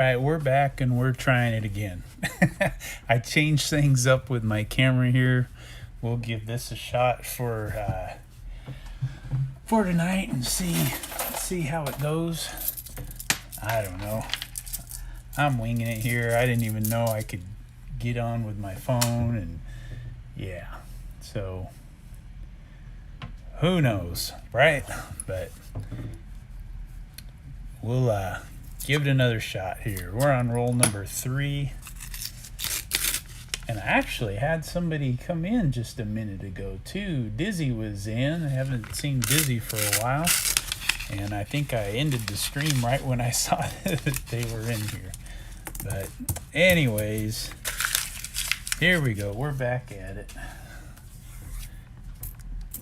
All right, we're back and we're trying it again. I changed things up with my camera here. We'll give this a shot for tonight and see how it goes. I don't know. I'm winging it here. I didn't even know I could get on with my phone, and yeah. So who knows, right? But we'll give it another shot here. We're on roll number 3. And I actually had somebody come in just a minute ago too. Dizzy was in. I haven't seen Dizzy for a while. And I think I ended the stream right when I saw that they were in here. But anyways, here we go. We're back at it.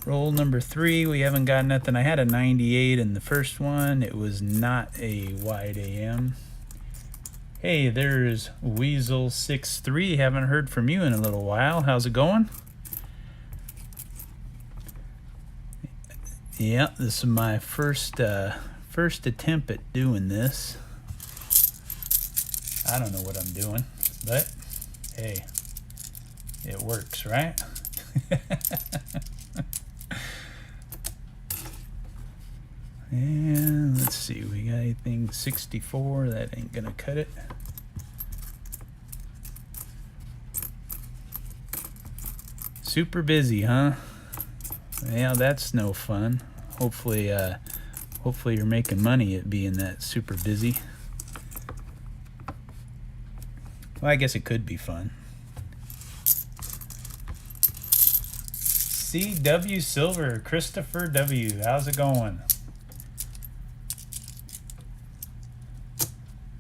Roll number 3. We haven't got nothing. I had a 98 in the first one. It was not a wide AM. Hey, there's Weasel63. Haven't heard from you in a little while. How's it going? Yeah, this is my first attempt at doing this. I don't know what I'm doing, but hey, it works, right? And let's see, we got anything 64? That ain't gonna cut it. Super busy, huh? Yeah, that's no fun. Hopefully you're making money at being that super busy. Well, I guess it could be fun. CW Silver, Christopher W. How's it going?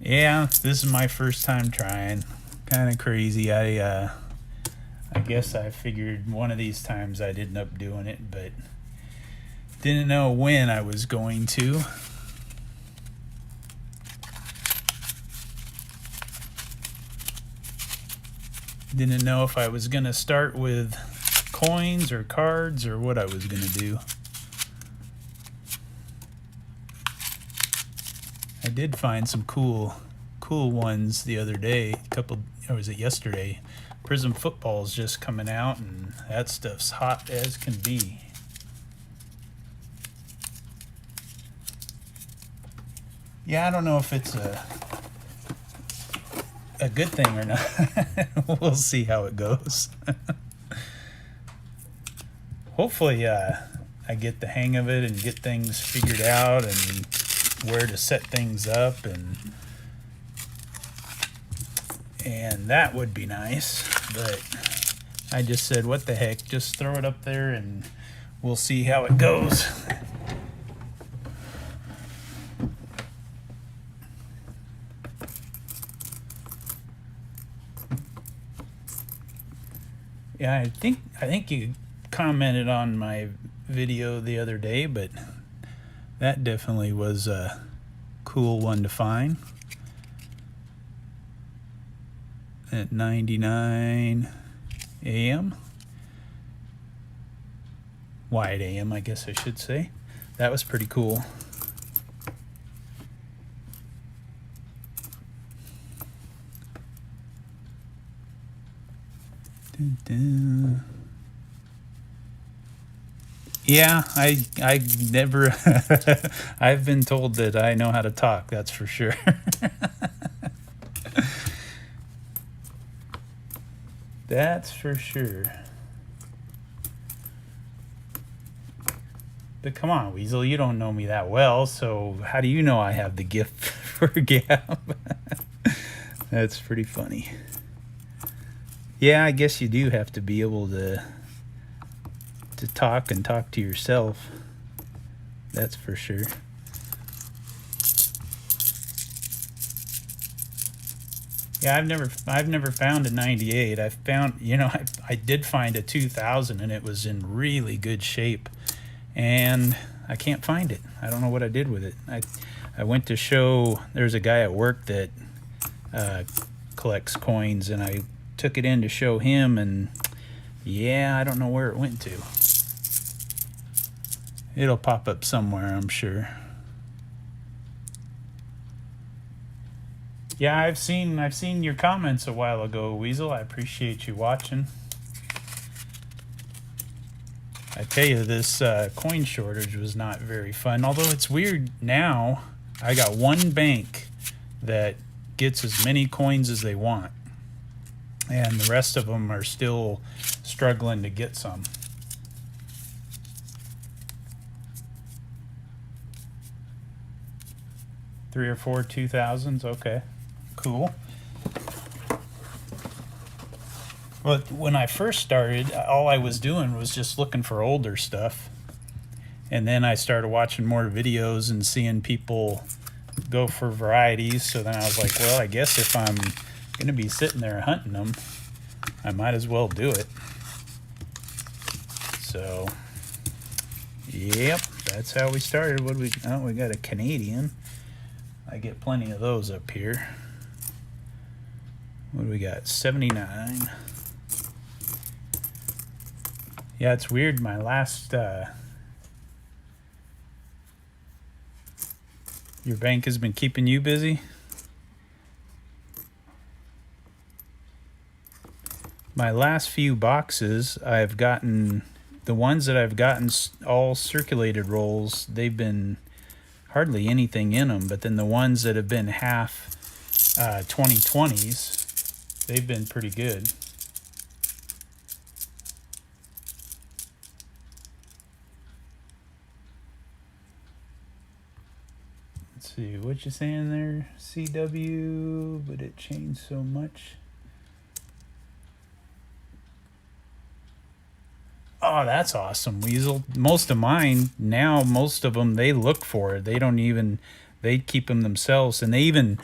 Yeah, this is my first time trying. Kind of crazy. I guess I figured one of these times I'd end up doing it, but didn't know when I was going to. Didn't know if I was gonna start with coins or cards or what I was gonna do. I did find some cool ones the other day, or was it yesterday? Prism Football's just coming out, and that stuff's hot as can be. Yeah, I don't know if it's a good thing or not. We'll see how it goes. Hopefully I get the hang of it and get things figured out and where to set things up, and that would be nice. But I just said, what the heck, just throw it up there and we'll see how it goes. Yeah, I think you commented on my video the other day, but that definitely was a cool one to find. At 99 AM. Wide AM, I guess I should say. That was pretty cool. Dun, dun. Yeah, I never I've been told that I know how to talk, that's for sure. That's for sure. But come on, Weasel, you don't know me that well, so how do you know I have the gift for gab? That's pretty funny. Yeah, I guess you do have to be able to talk and talk to yourself. That's for sure. Yeah, I've never found a 98. I found, I did find a 2000 and it was in really good shape, and I can't find it. I don't know what I did with it. I went to show, there's a guy at work that collects coins, and I took it in to show him, and yeah, I don't know where it went to. It'll pop up somewhere, I'm sure. Yeah, I've seen your comments a while ago, Weasel. I appreciate you watching. I tell you, this coin shortage was not very fun. Although it's weird now, I got one bank that gets as many coins as they want, and the rest of them are still struggling to get some. Three or four 2000s. Okay, cool. But when I first started, all I was doing was just looking for older stuff. And then I started watching more videos and seeing people go for varieties. So then I was like, well, I guess if I'm going to be sitting there hunting them, I might as well do it. So, yep, that's how we started. What do we, oh, we got a Canadian. I get plenty of those up here. What do we got? 79. Yeah, it's weird. My last, your bank has been keeping you busy? My last few boxes, I've gotten, the ones that I've gotten all circulated rolls, they've been hardly anything in them. But then the ones that have been half 2020s, they've been pretty good. Let's see, what you saying there, CW, but it changed so much. Oh, that's awesome, Weasel. Most of mine, now most of them, they look for it. They don't even, they keep them themselves, and they even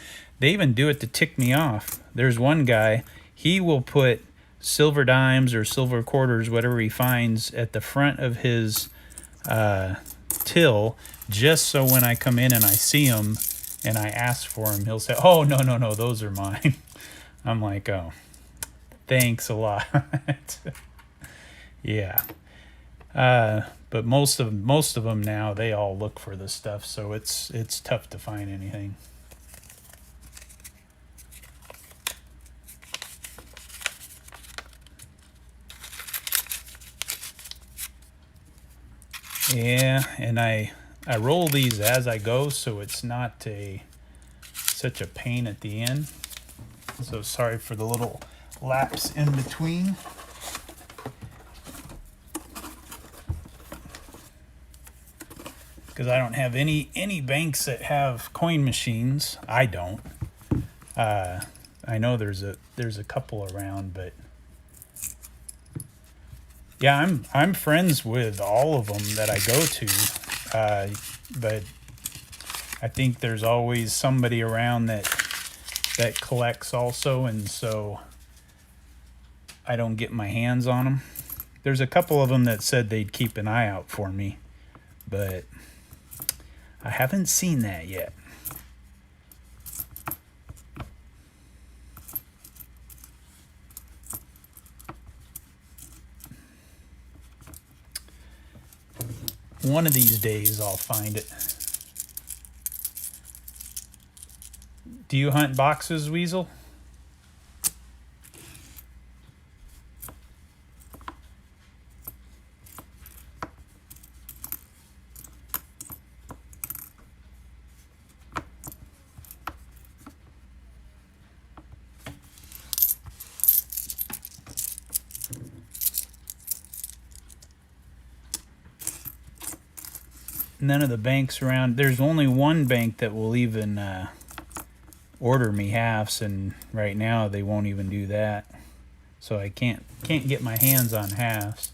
do it to tick me off. There's one guy, he will put silver dimes or silver quarters, whatever he finds, at the front of his till, just so when I come in and I see him and I ask for him, he'll say, oh, no, no, no, those are mine. I'm like, oh, thanks a lot. Yeah. But most of them now, they all look for this stuff, so it's tough to find anything. Yeah, and I roll these as I go, so it's not such a pain at the end. So sorry for the little lapse in between. Because I don't have any banks that have coin machines. I don't. I know there's a couple around, but yeah, I'm friends with all of them that I go to, but I think there's always somebody around that collects also, and so I don't get my hands on them. There's a couple of them that said they'd keep an eye out for me, but I haven't seen that yet. One of these days I'll find it. Do you hunt boxes, Weasel? None of the banks around. There's only one bank that will even order me halves, and right now they won't even do that. So I can't get my hands on halves.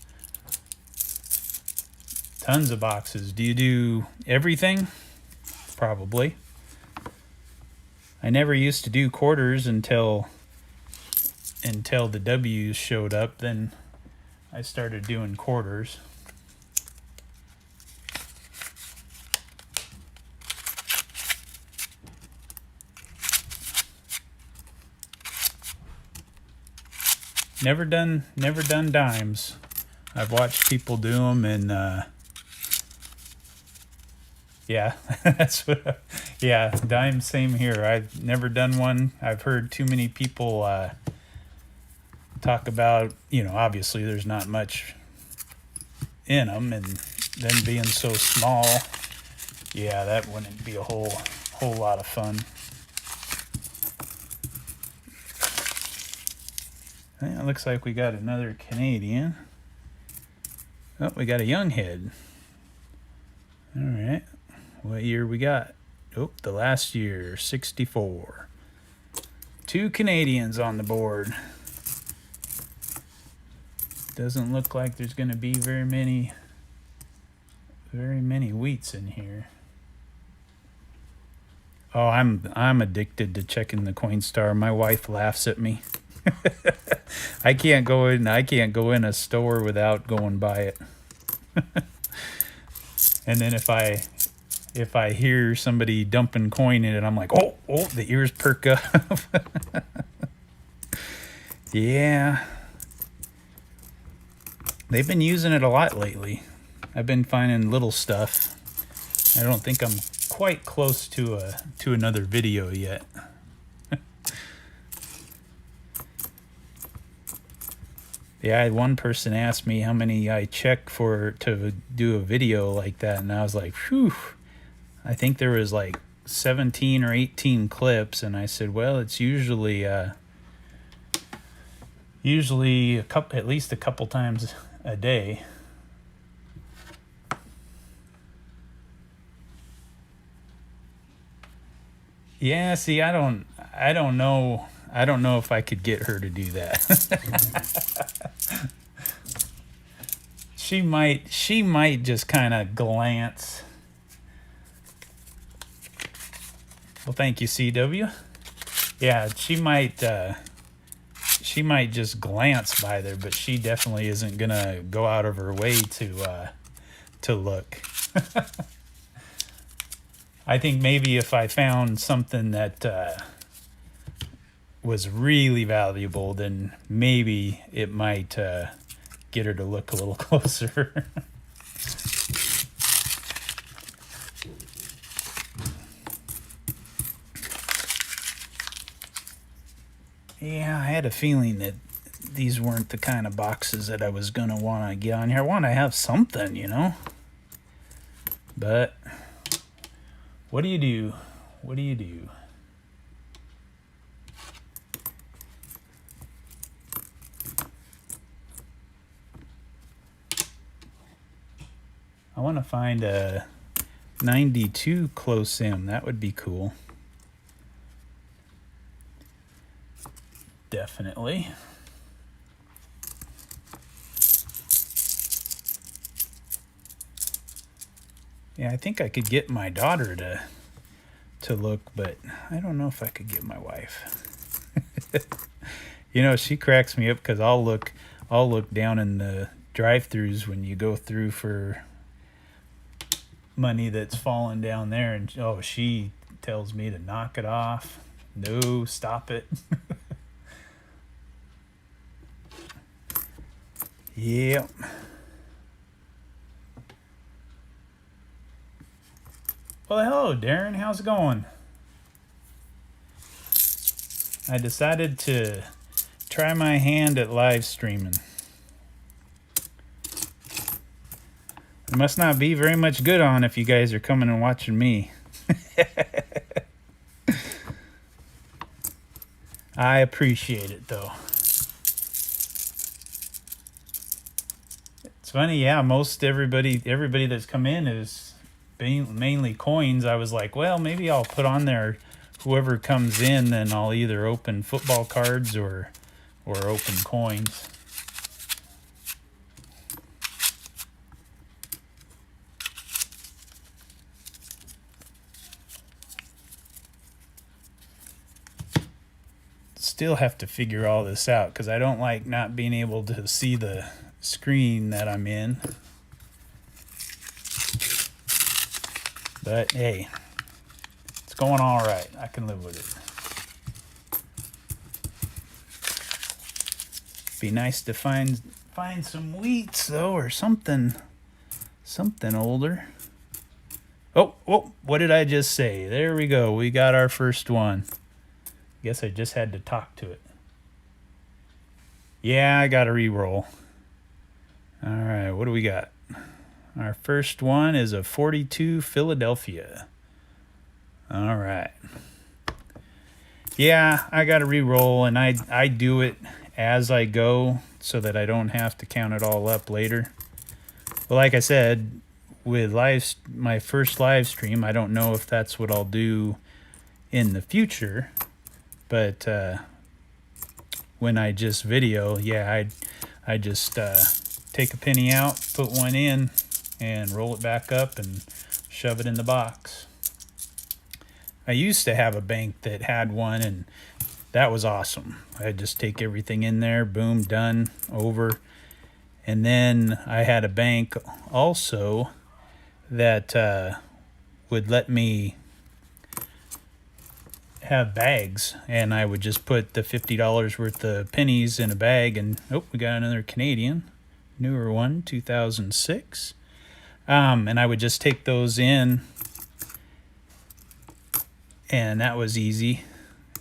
Tons of boxes. Do you do everything? Probably. I never used to do quarters until the W's showed up. Then I started doing quarters. Never done dimes. I've watched people do them, and yeah, that's what. Yeah, dime, same here. I've never done one. I've heard too many people talk about, obviously there's not much in them, and then being so small, yeah, that wouldn't be a whole lot of fun. Yeah, it looks like we got another Canadian. Oh, we got a young head. All right. What year we got? Oh, the last year, 64. 2 Canadians on the board. Doesn't look like there's going to be very many wheats in here. Oh, I'm addicted to checking the Coinstar. My wife laughs at me. I can't go in a store without going by it. And then if I hear somebody dumping coin in it, I'm like, oh, the ears perk up. Yeah. They've been using it a lot lately. I've been finding little stuff. I don't think I'm quite close to another video yet. Yeah, I had one person ask me how many I check to do a video like that, and I was like, whew. I think there was like 17 or 18 clips, and I said, well, it's usually at least a couple times a day. Yeah, see, I don't know if I could get her to do that. She might just kind of glance. Well, thank you, CW. Yeah, she might just glance by there, but she definitely isn't gonna go out of her way to look. I think maybe if I found something that was really valuable, then maybe it might get her to look a little closer. Yeah, I had a feeling that these weren't the kind of boxes that I was going to want to get on here. I want to have something, But what do you do? What do you do? I want to find a 92 close M. That would be cool. Definitely. Yeah, I think I could get my daughter to look, but I don't know if I could get my wife. She cracks me up because I'll look down in the drive-thrus when you go through for money that's falling down there, and she tells me to knock it off. No, stop it. Yep. Well, hello, Darren. How's it going? I decided to try my hand at live streaming. It must not be very much good on if you guys are coming and watching me. I appreciate it, though. It's funny, yeah, most everybody that's come in is mainly coins. I was like, well, maybe I'll put on there whoever comes in, then I'll either open football cards or open coins. Still have to figure all this out because I don't like not being able to see the screen that I'm in. But hey, it's going all right. I can live with it. Be nice to find some wheats though, or something older. Oh, what did I just say? There we go. We got our first one. Guess I just had to talk to it. Yeah, I got to re-roll. All right, what do we got? Our first one is a 42 Philadelphia. All right. Yeah, I got to re-roll, and I do it as I go so that I don't have to count it all up later. But like I said, with my first live stream, I don't know if that's what I'll do in the future, but when I just video, yeah, I just take a penny out, put one in, and roll it back up and shove it in the box. I used to have a bank that had one, and that was awesome. I'd just take everything in there, boom, done, over. And then I had a bank also that would let me have bags, and I would just put the $50 worth of pennies in a bag, and oh, we got another Canadian, newer one, 2006. And I would just take those in, and that was easy.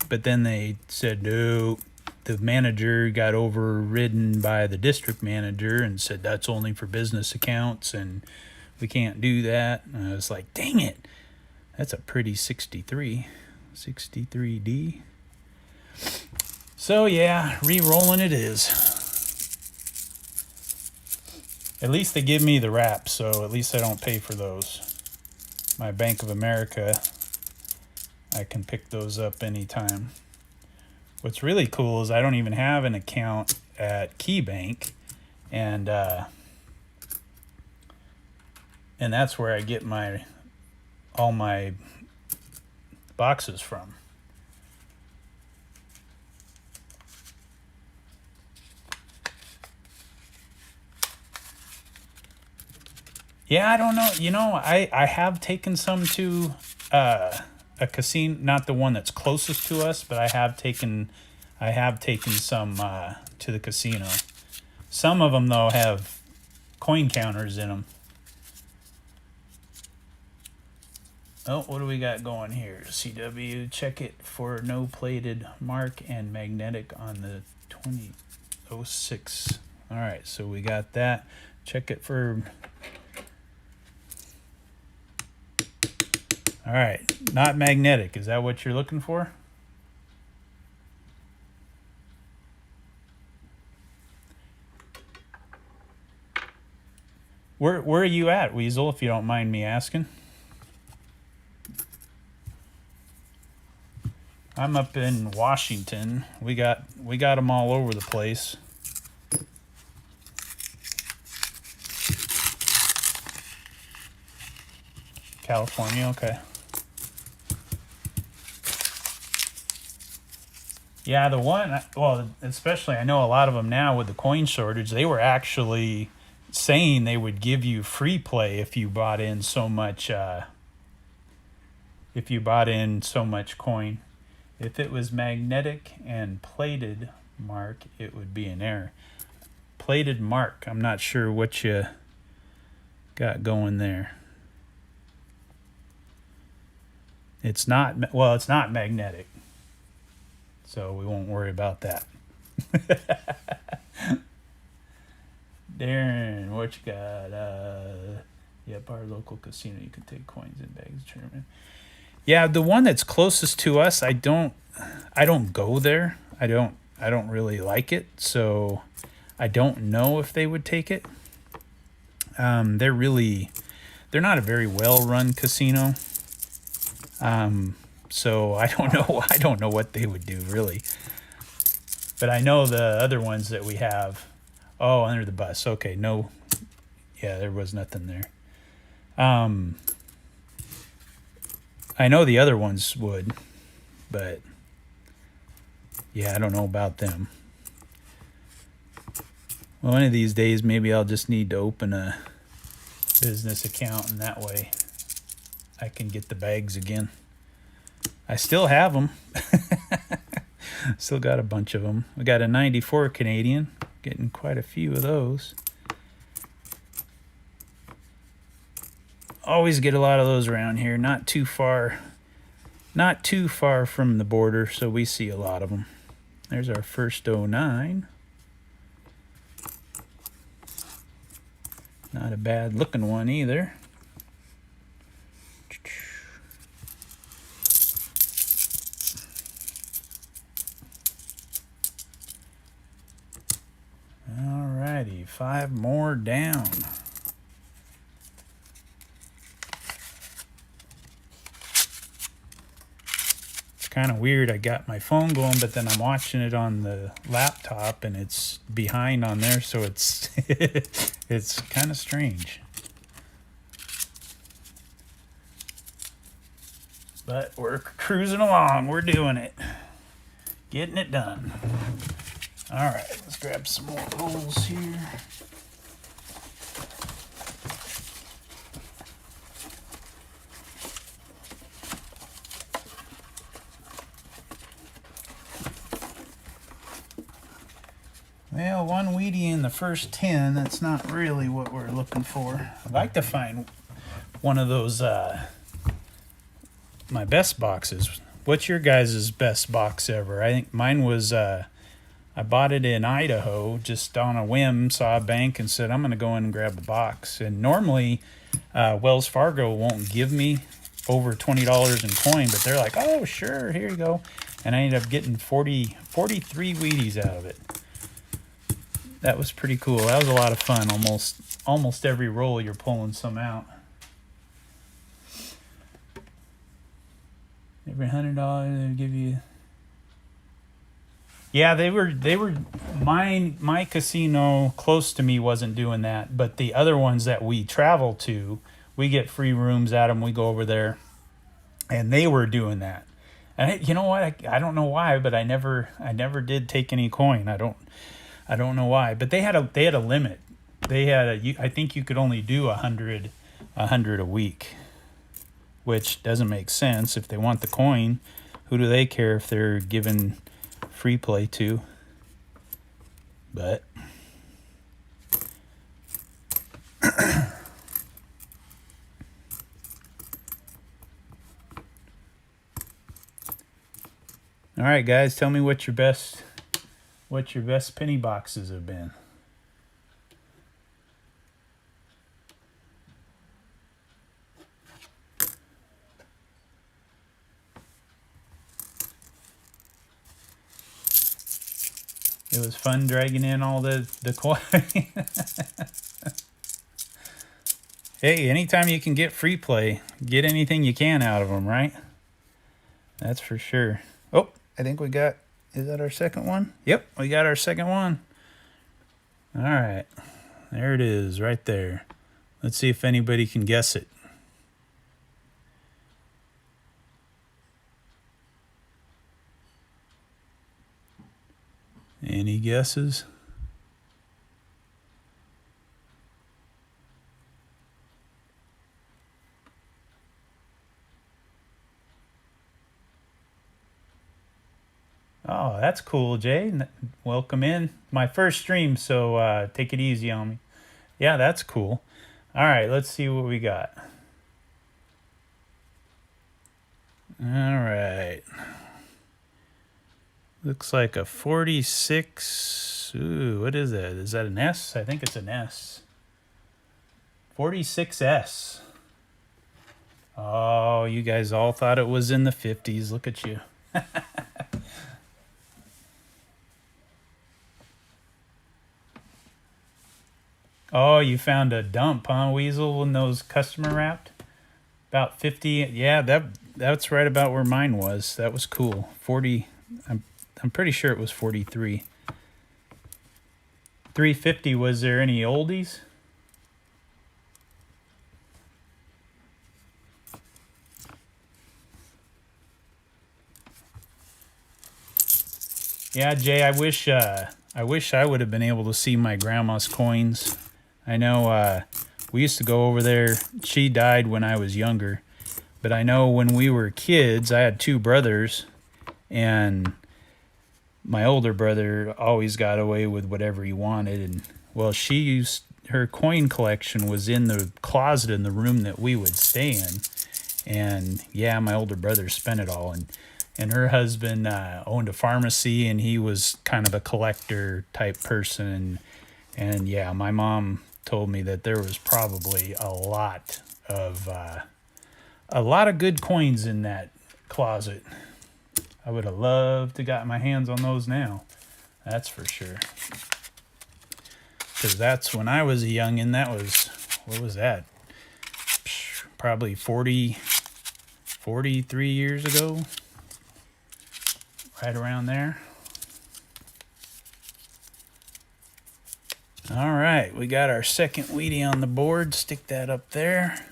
But then they said, no, the manager got overridden by the district manager and said that's only for business accounts and we can't do that. And I was like, dang it, that's a pretty 63D. So yeah, re-rolling it is. At least they give me the wraps, so at least I don't pay for those. My Bank of America, I can pick those up anytime. What's really cool is I don't even have an account at KeyBank, and that's where I get all my boxes from. Yeah, I don't know. You know, I have taken some to a casino, not the one that's closest to us, but I have taken some to the casino. Some of them though have coin counters in them. Oh, what do we got going here? CW, check it for no plated mark and magnetic on the 2006. All right, so we got that. Check it for. All right, not magnetic. Is that what you're looking for? Where are you at, Weasel, if you don't mind me asking? I'm up in Washington. We got them all over the place. California, okay. Yeah, the one, well, especially I know a lot of them now with the coin shortage, they were actually saying they would give you free play if you bought in so much coin. If it was magnetic and plated mark, it would be an error. Plated mark, I'm not sure what you got going there. It's not magnetic, so we won't worry about that. Darren, what you got? Yep, our local casino, you can take coins in bags. Yeah, the one that's closest to us, I don't go there. I don't really like it, so I don't know if they would take it. They're not a very well run casino. So I don't know what they would do really. But I know the other ones that we have. Oh, under the bus. Okay, no. Yeah, there was nothing there. I know the other ones would, but yeah, I don't know about them. Well, one of these days, maybe I'll just need to open a business account, and that way I can get the bags again. I still have them. Still got a bunch of them. We got a 94 Canadian, getting quite a few of those. Always get a lot of those around here. Not too far from the border, so we see a lot of them. There's our first 09. Not a bad looking one either. Alrighty, 5 more down. Kind of weird. I got my phone going, but then I'm watching it on the laptop and it's behind on there, so it's it's kind of strange. But we're cruising along. We're doing it. Getting it done. All right, let's grab some more rolls here. Well, one Wheatie in the first 10, that's not really what we're looking for. I'd like to find one of those, my best boxes. What's your guys' best box ever? I think mine was, I bought it in Idaho just on a whim, saw a bank and said, I'm going to go in and grab a box. And normally, Wells Fargo won't give me over $20 in coin, but they're like, oh, sure, here you go. And I ended up getting 43 Wheaties out of it. That was pretty cool. That was a lot of fun. Almost every roll you're pulling some out. Every $100 they give you. Yeah, they were my casino close to me wasn't doing that, but the other ones that we travel to, we get free rooms at them. We go over there, and they were doing that. And you know what? I don't know why, but I never did take any coin. I don't know why, but they had a limit. They had I think you could only do 100 a week, which doesn't make sense. If they want the coin, who do they care if they're giving free play to? But all right, guys, tell me what your best penny boxes have been. It was fun dragging in all the coin. Hey, anytime you can get free play, get anything you can out of them, right? That's for sure. Oh, I think we got... Is that our second one? Yep, we got our second one. All right. There it is, right there. Let's see if anybody can guess it. Any guesses? Oh, that's cool, Jay. Welcome in. My first stream, so take it easy on me. Yeah, that's cool. All right, let's see what we got. All right. Looks like a 46. Ooh, what is that? Is that an S? I think it's an S. 46S. Oh, you guys all thought it was in the 50s. Look at you. Oh, you found a dump, huh, Weasel, when those customer wrapped? About 50. Yeah, that's right about where mine was. That was cool. 40. I'm pretty sure it was 43. 350. Was there any oldies? Yeah, Jay, I wish I would have been able to see my grandma's coins. I know we used to go over there. She died when I was younger. But I know when we were kids, I had 2 brothers, and my older brother always got away with whatever he wanted. And well, her coin collection was in the closet in the room that we would stay in. And yeah, my older brother spent it all. And her husband owned a pharmacy, and he was kind of a collector type person. And yeah, my mom told me that there was probably a lot of good coins in that closet. I would have loved to got my hands on those now. That's for sure. Because that's when I was a youngin'. That was, what was that? Probably 43 years ago. Right around there. All right, we got our second Wheatie on the board. Stick that up there.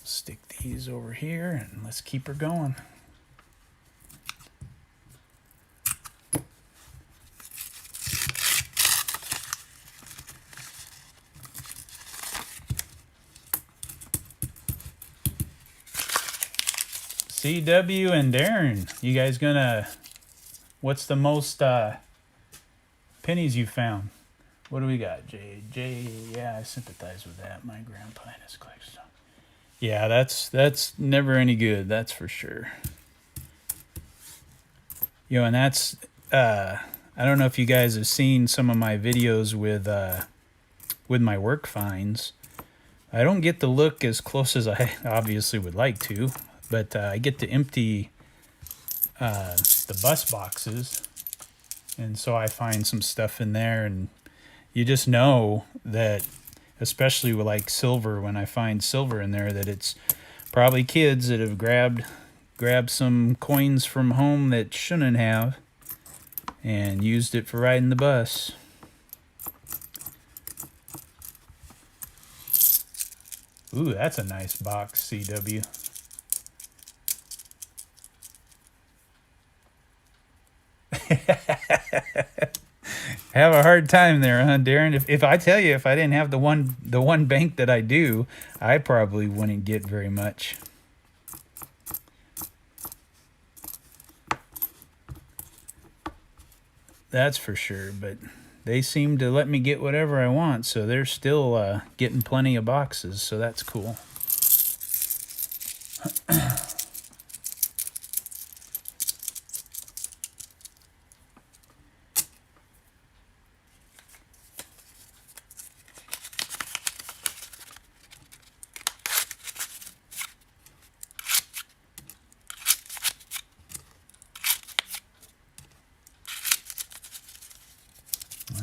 Stick these over here, and let's keep her going. CW and Darren, you guys gonna, what's the most pennies you found? What do we got? Jay, yeah, I sympathize with that. My grandpa and his collection. Yeah, that's never any good, that's for sure. You know, and that's, I don't know if you guys have seen some of my videos with my work finds. I don't get to look as close as I obviously would like to. But I get to empty the bus boxes, and so I find some stuff in there, and you just know that, especially with like silver, when I find silver in there, that it's probably kids that have grabbed some coins from home that shouldn't have and used it for riding the bus. Ooh, that's a nice box, CW. Have a hard time there, huh, Darren? If I tell you, if I didn't have the one bank that I do, I probably wouldn't get very much. That's for sure, but they seem to let me get whatever I want, so they're still getting plenty of boxes, so that's cool.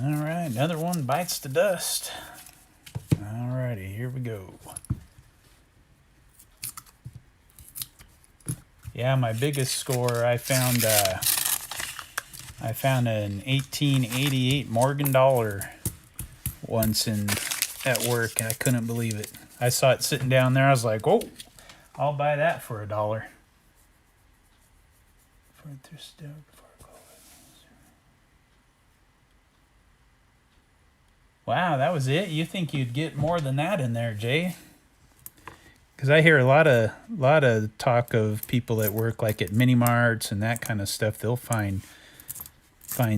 All right, another one bites the dust. All righty, here we go. Yeah, my biggest score, I found an 1888 Morgan dollar once at work, and I couldn't believe it. I saw it sitting down there. I was like, "Oh, I'll buy that for $1." Wow, that was it? You think you'd get more than that in there, Jay? Because I hear a lot of talk of people that work like at mini marts and that kind of stuff. They'll find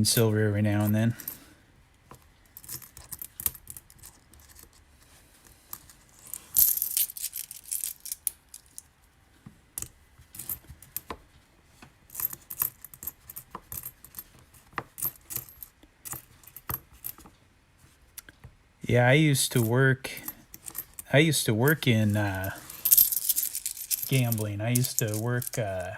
silver every now and then. Yeah, I used to work in gambling. I used to work, I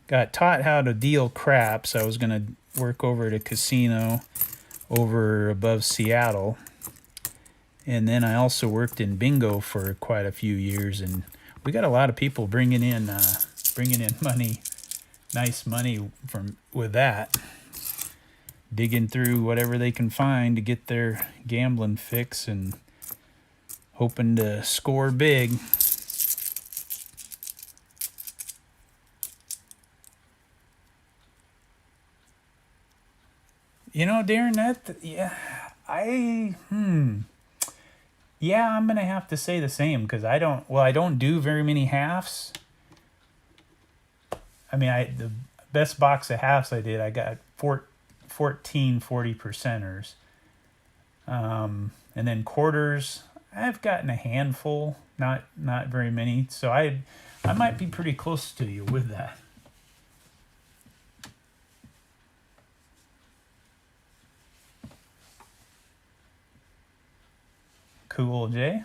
got taught how to deal craps. I was going to work over at a casino over above Seattle. And then I also worked in bingo for quite a few years. And we got a lot of people bringing in money, nice money with that. Digging through whatever they can find to get their gambling fix and hoping to score big. You know, Darren, yeah, I'm gonna have to say the same, because I don't do very many halves. I mean, the best box of halves I did, I got 14 40%ers. And then quarters, I've gotten a handful, not very many. So I might be pretty close to you with that. Cool, Jay.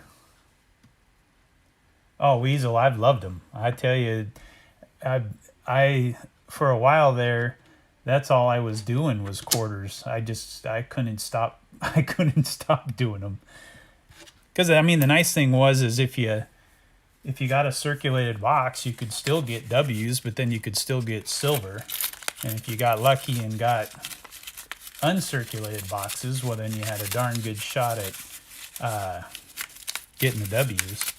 Oh, Weasel, I've loved them. I tell you, I for a while there, that's all I was doing was quarters. I couldn't stop. I couldn't stop doing them. Because I mean, the nice thing is if you got a circulated box, you could still get W's, but then you could still get silver. And if you got lucky and got uncirculated boxes, well, then you had a darn good shot at getting the W's.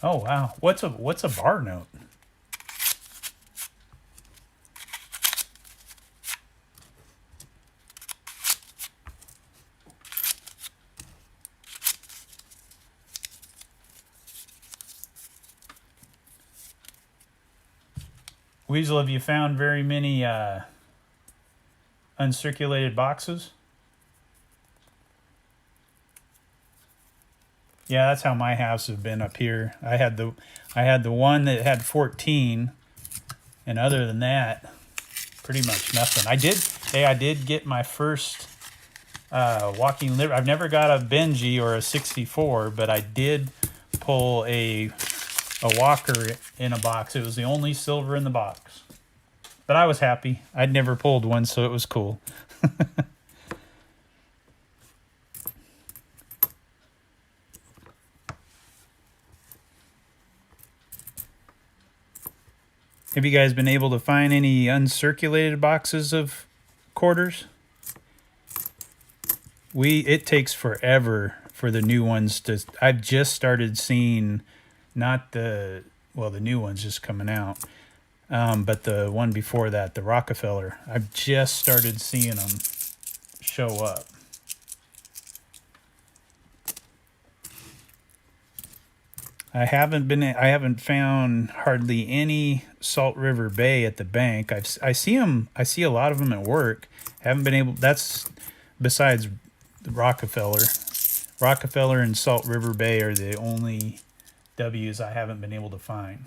Oh wow, what's a bar note? Weasel, have you found very many uncirculated boxes? Yeah, that's how my house has been up here. I had the one that had 14, and other than that, pretty much nothing. I did get my first walking liver. I've never got a Benji or a 64, but I did pull a walker in a box. It was the only silver in the box. But I was happy. I'd never pulled one, so it was cool. Have you guys been able to find any uncirculated boxes of quarters? It takes forever for the new ones to. I've just started seeing, not the new one's just coming out, but the one before that, the Rockefeller. I've just started seeing them show up. I haven't found hardly any Salt River Bay at the bank. I see a lot of them at work. Haven't been able. That's besides the Rockefeller and Salt River Bay are the only W's I haven't been able to find.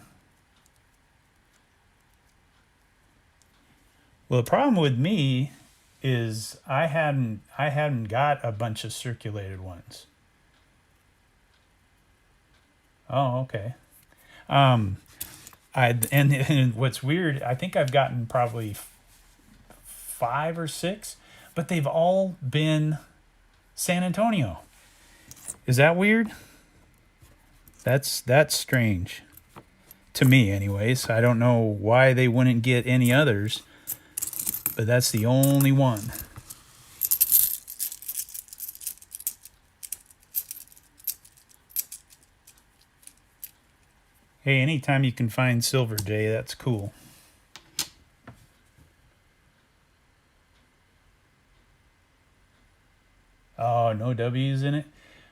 Well, the problem with me is I hadn't got a bunch of circulated ones. Oh, okay. And what's weird, I think I've gotten probably 5 or 6, but they've all been San Antonio. Is that weird? That's strange to me, anyways. I don't know why they wouldn't get any others, but that's the only one. Hey, anytime you can find silver, Jay, that's cool. Oh, no W's in it?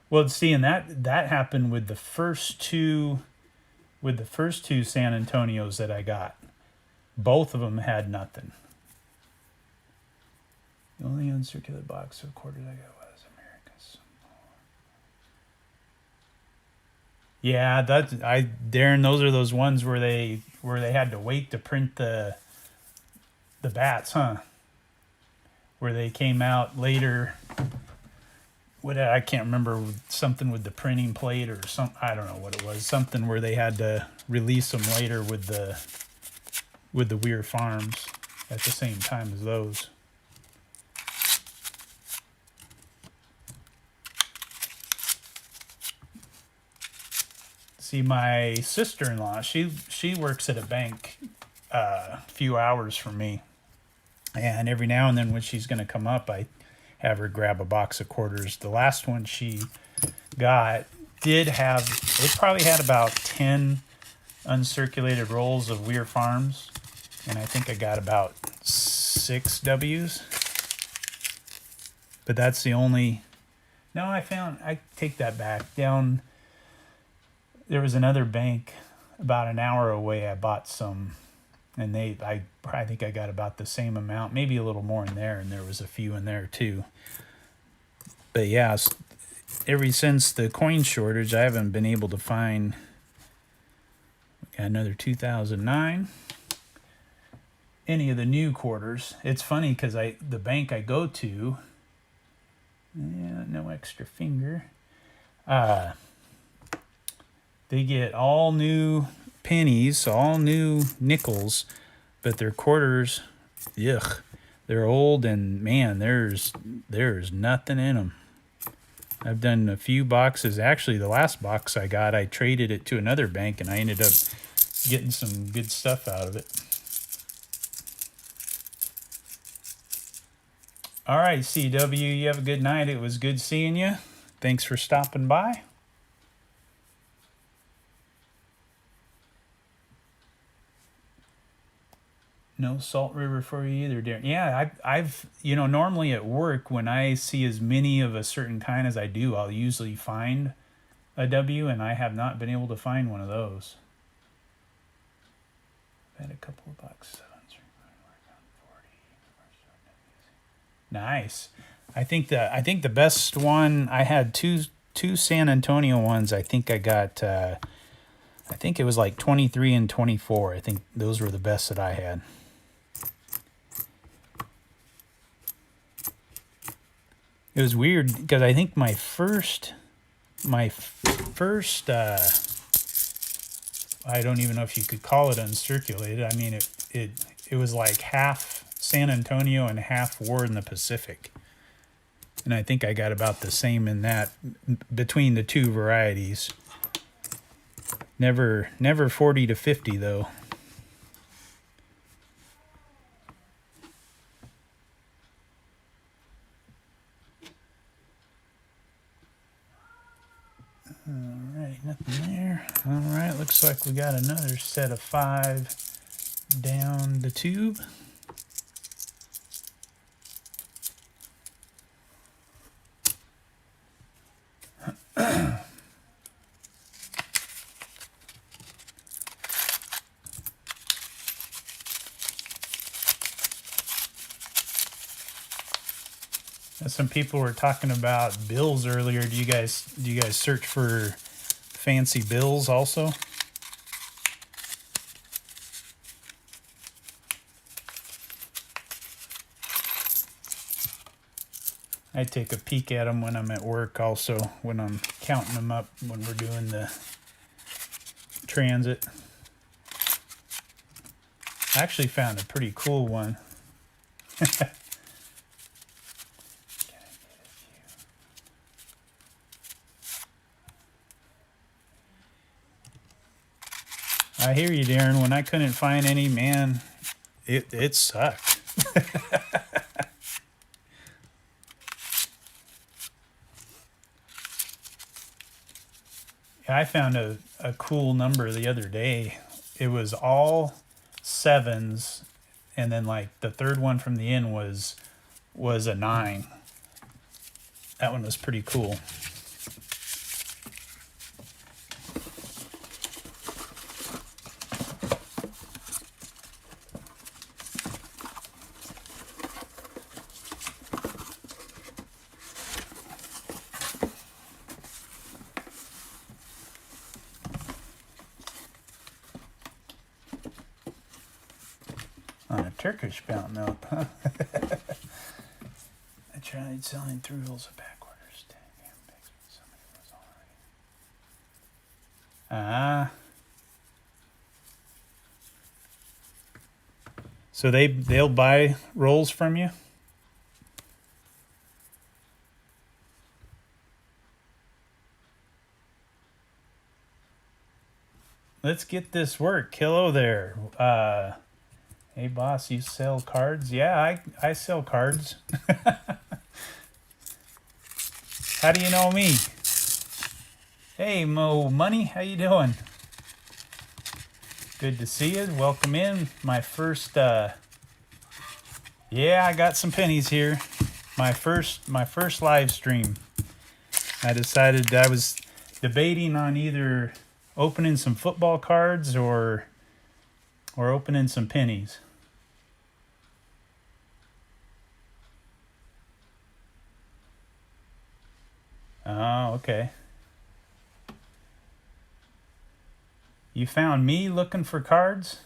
Well, see, and that happened with the first two San Antonios that I got. Both of them had nothing. The only uncirculated box of quarters I got was America's. Yeah, Darren, those are those ones where they had to wait to print the bats, huh? Where they came out later. I can't remember, something with the printing plate or something. I don't know what it was. Something where they had to release them later with the Weir Farms at the same time as those. See, my sister-in-law, she works at a bank a few hours from me. And every now and then when she's going to come up, I have her grab a box of quarters. The last one she got it probably had about 10 uncirculated rolls of Weir Farms. And I think I got about 6 W's. But that's the only... No, I take that back. There was another bank about an hour away, I bought some, and I think I got about the same amount, maybe a little more in there, and there was a few in there too. But yeah, ever since the coin shortage, I haven't been able to find. Got another 2009. Any of the new quarters. It's funny because the bank I go to, yeah, no extra finger. They get all new pennies, all new nickels, but their quarters, yuck, they're old, and man, there's nothing in them. I've done a few boxes. Actually, the last box I got, I traded it to another bank, and I ended up getting some good stuff out of it. All right, CW, you have a good night. It was good seeing you. Thanks for stopping by. No Salt River for you either, Darren. Yeah, I've normally at work, when I see as many of a certain kind as I do, I'll usually find a W, and I have not been able to find one of those. I've had a couple of bucks. Nice. I think the best one, I had two San Antonio ones. I think I got I think it was like 23 and 24. I think those were the best that I had. It was weird because I think my first I don't even know if you could call it uncirculated. I mean, it was like half San Antonio and half War in the Pacific. And I think I got about the same in that between the two varieties. Never 40 to 50 though. Alright, nothing there. Alright, looks like we got another set of 5 down the tube. Some people were talking about bills earlier. Do you guys search for fancy bills also? I take a peek at them when I'm at work also, when I'm counting them up when we're doing the transit. I actually found a pretty cool one. I hear you, Darren. When I couldn't find any, man, it sucked. I found a cool number the other day. It was all 7s, and then like the third one from the end was a 9. That one was pretty cool. On a Turkish bound note, huh? I tried selling through rolls of back orders. Somebody was already. So they'll buy rolls from you? Let's get this work. Hello there. Hey boss, you sell cards? Yeah, I sell cards. How do you know me? Hey Mo Money, how you doing? Good to see you. Welcome in. My first yeah, I got some pennies here. My first live stream. I decided, I was debating on either Opening some football cards or opening some pennies? Oh, okay. You found me looking for cards?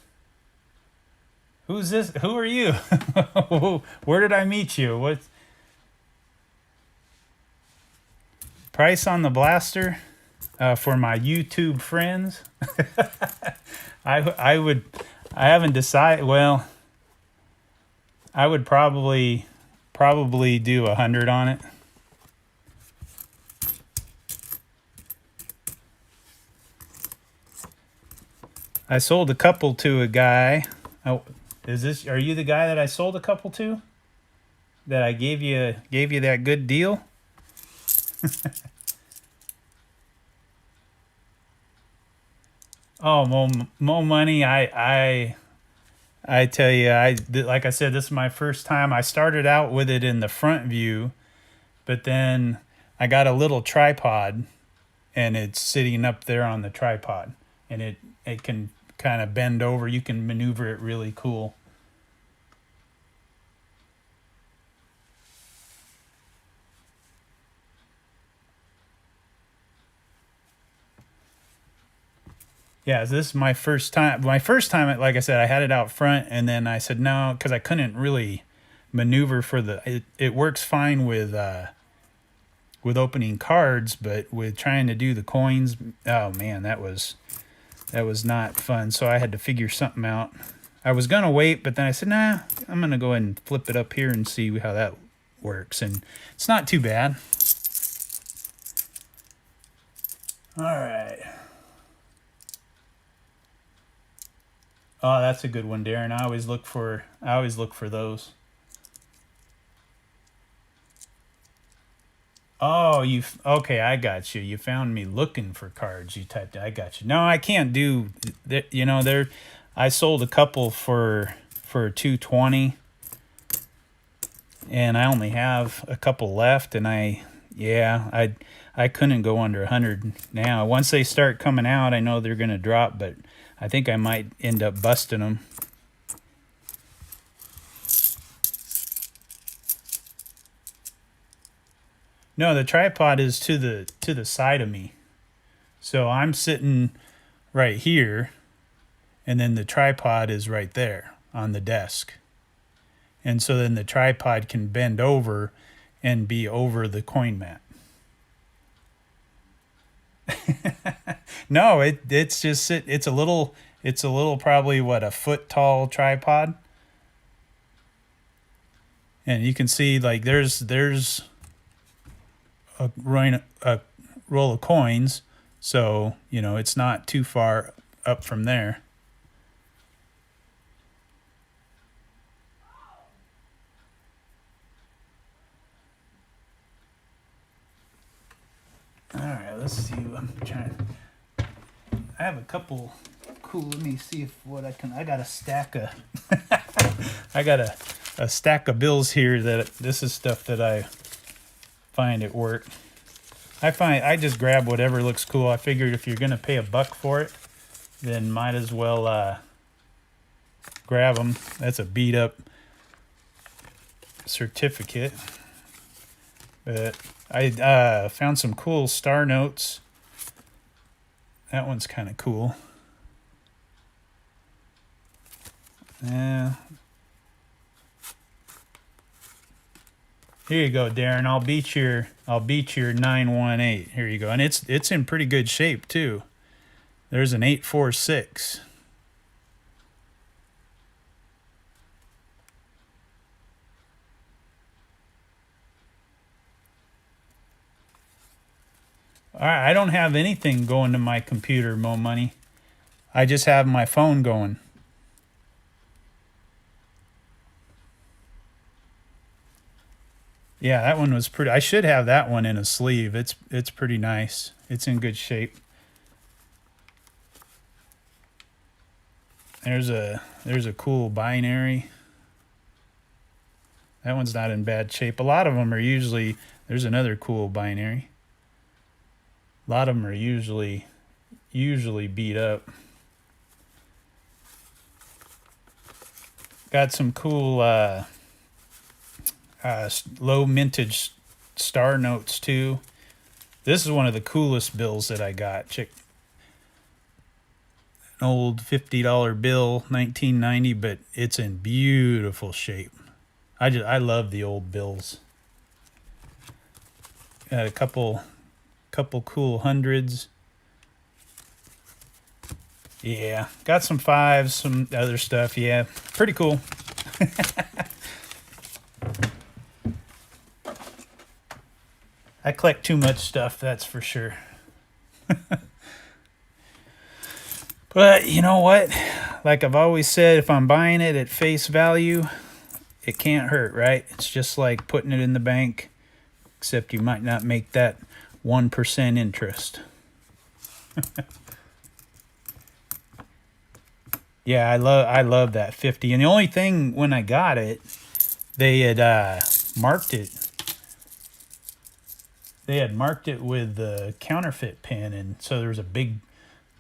Who's this? Who are you? Where did I meet you? What price on the blaster? For my YouTube friends, I would I haven't decided. Well, I would probably do 100 on it. I sold a couple to a guy. Oh, are you the guy that I sold a couple to? That I gave you that good deal? Oh, more money. I tell you, like I said, this is my first time. I started out with it in the front view, but then I got a little tripod, and it's sitting up there on the tripod, and it can kind of bend over. You can maneuver it really cool. Yeah, this is my first time. My first time, like I said, I had it out front, and then I said no because I couldn't really maneuver for the. It works fine with opening cards, but with trying to do the coins, oh man, that was not fun. So I had to figure something out. I was gonna wait, but then I said, nah, I'm gonna go ahead and flip it up here and see how that works, and it's not too bad. All right. Oh, that's a good one, Darren. I always look for those. Oh, okay, I got you. You found me looking for cards. You typed it. I got you. No, I can't do that. There I sold a couple for 220, and I only have a couple left, and I couldn't go under 100 now. Once they start coming out, I know they're going to drop, but I think I might end up busting them. No, the tripod is to the side of me. So I'm sitting right here, and then the tripod is right there on the desk. And so then the tripod can bend over and be over the coin mat. No, it's just it's a little probably what, a foot tall tripod. And you can see like there's a roll of coins, so it's not too far up from there. All right, let's see. I'm trying. I have a couple. Cool. Let me see if what I can. I got a stack of. I got a stack of bills here that this is stuff that I find at work. I just grab whatever looks cool. I figured if you're gonna pay $1 for it, then might as well grab them. That's a beat up certificate. But I found some cool star notes. That one's kind of cool. Yeah. Here you go, Darren. I'll beat your 918. Here you go. And it's in pretty good shape too. There's an 846. All right, I don't have anything going to my computer, Mo Money. I just have my phone going. Yeah, that one was pretty. I should have that one in a sleeve. It's pretty nice. It's in good shape. There's a cool binary. That one's not in bad shape. A lot of them are usually. There's another cool binary. A lot of them are usually, usually beat up. Got some cool low mintage star notes too. This is one of the coolest bills that I got. Check, an old $50 bill, 1990, but it's in beautiful shape. I love the old bills. Got a couple cool hundreds. Yeah, got some fives, some other stuff. Yeah, pretty cool. I collect too much stuff, that's for sure. But you know what? Like I've always said, if I'm buying it at face value, it can't hurt, right? It's just like putting it in the bank, except you might not make that 1% interest. Yeah, I love that 50. And the only thing when I got it, they had marked it. They had marked it with the counterfeit pen, and so there was a big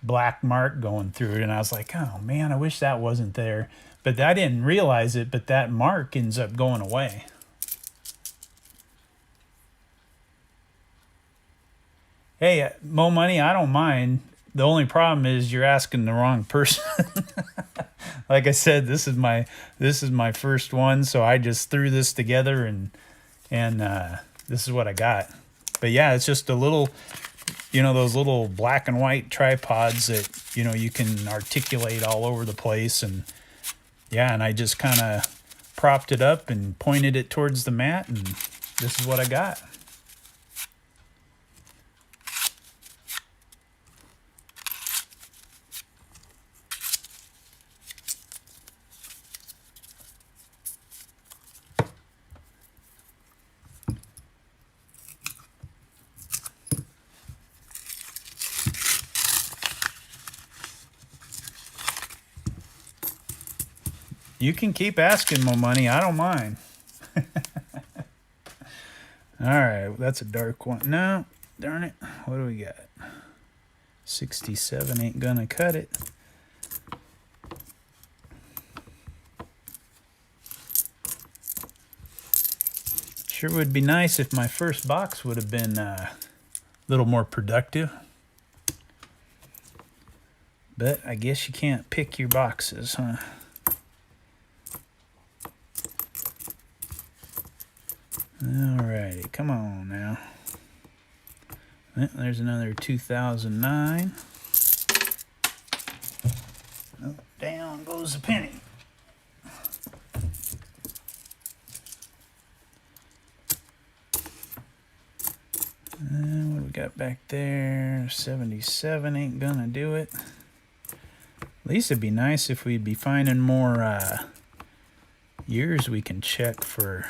black mark going through it, and I was like, oh man, I wish that wasn't there. But I didn't realize it, but that mark ends up going away. Hey, Mo Money, I don't mind. The only problem is you're asking the wrong person. Like I said, this is my first one, so I just threw this together and this is what I got. But yeah, it's just a little, those little black and white tripods that, you can articulate all over the place. And yeah, and I just kind of propped it up and pointed it towards the mat, and this is what I got. You can keep asking Mo Money. I don't mind. All right, that's a dark one. No, darn it. What do we got? 67 ain't gonna cut it. Sure would be nice if my first box would have been a little more productive. But I guess you can't pick your boxes, huh? Alrighty, come on now. Well, there's another 2009. Oh, down goes the penny. And what do we got back there? 77 ain't gonna do it. At least it'd be nice if we'd be finding more years we can check for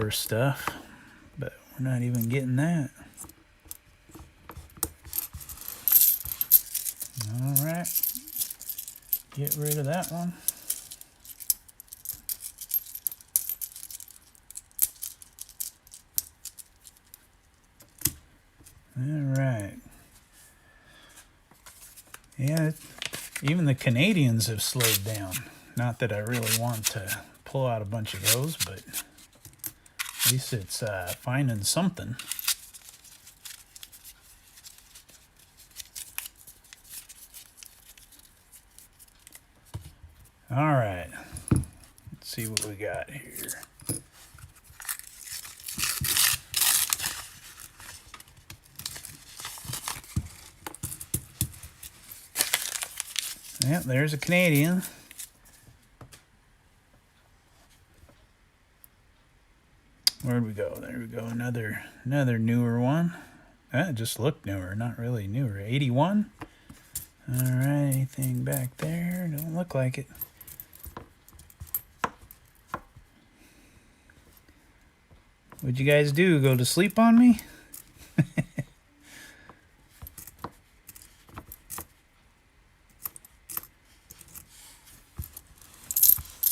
stuff, but we're not even getting that. All right, get rid of that one. All right. Yeah, even the Canadians have slowed down. Not that I really want to pull out a bunch of those, but at least it's finding something. All right. Let's see what we got here. Yep, there's a Canadian. Where'd we go? There we go. Another newer one. It just looked newer, not really newer. 81. All right, anything back there? Don't look like it. What'd you guys do? Go to sleep on me?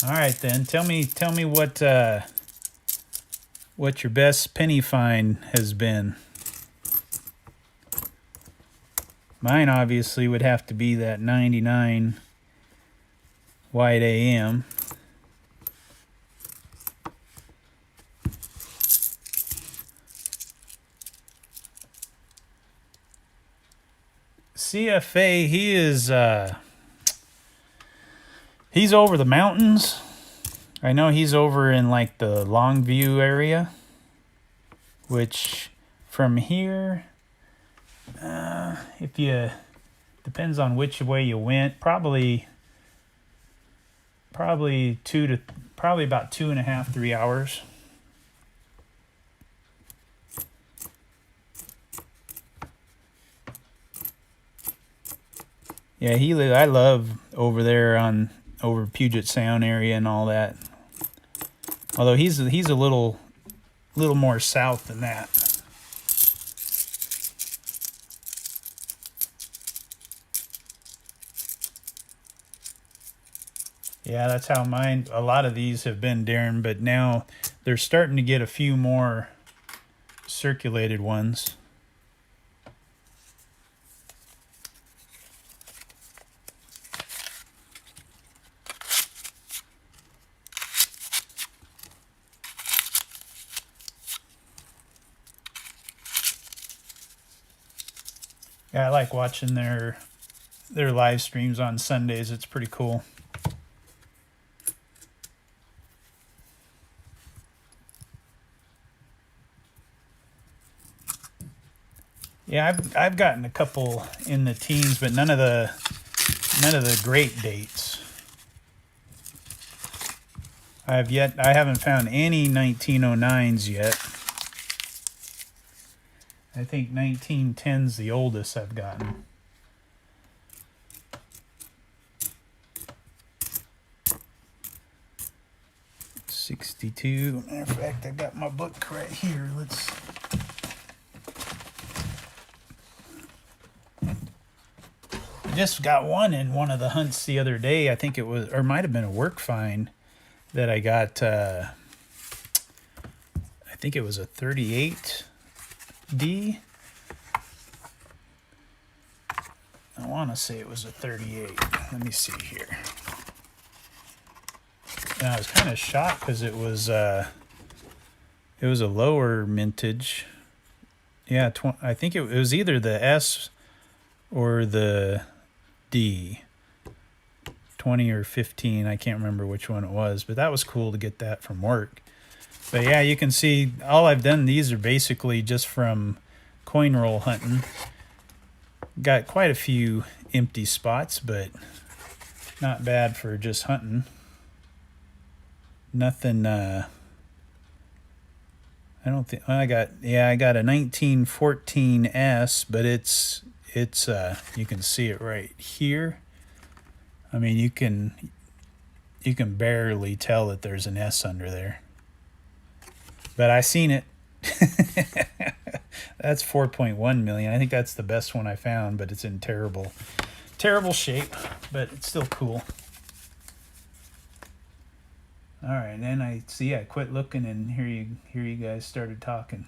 All right then. Tell me what your best penny find has been. Mine obviously would have to be that 99 white AM. CFA, he's over the mountains. I know he's over in like the Longview area, which from here, if you, depends on which way you went, probably about 2.5, 3 hours. Yeah, I love over there over Puget Sound area and all that. Although he's a little more south than that. Yeah, that's how a lot of these have been, Darren, but now they're starting to get a few more circulated ones. Yeah, I like watching their live streams on Sundays. It's pretty cool. Yeah, I've gotten a couple in the teens, but none of the great dates. I haven't found any 1909s yet. I think 1910's the oldest I've gotten. '62. Matter of fact, I got my book right here. I just got one in one of the hunts the other day. I think it was, or might have been a work find that I got. I think it was a 38D. I want to say it was a 38. Let me see here. And I was kind of shocked because it was a lower mintage. Yeah, I think it was either the S or the D. 20 or 15, I can't remember which one it was, but that was cool to get that from work. But yeah, you can see all I've done, these are basically just from coin roll hunting. Got quite a few empty spots, but not bad for just hunting. Nothing, I don't think, I got a 1914S, but it's you can see it right here. I mean, you can barely tell that there's an S under there. But I seen it. That's 4.1 million. I think that's the best one I found, but it's in terrible shape, but it's still cool. All right, and then I quit looking, and here you guys started talking.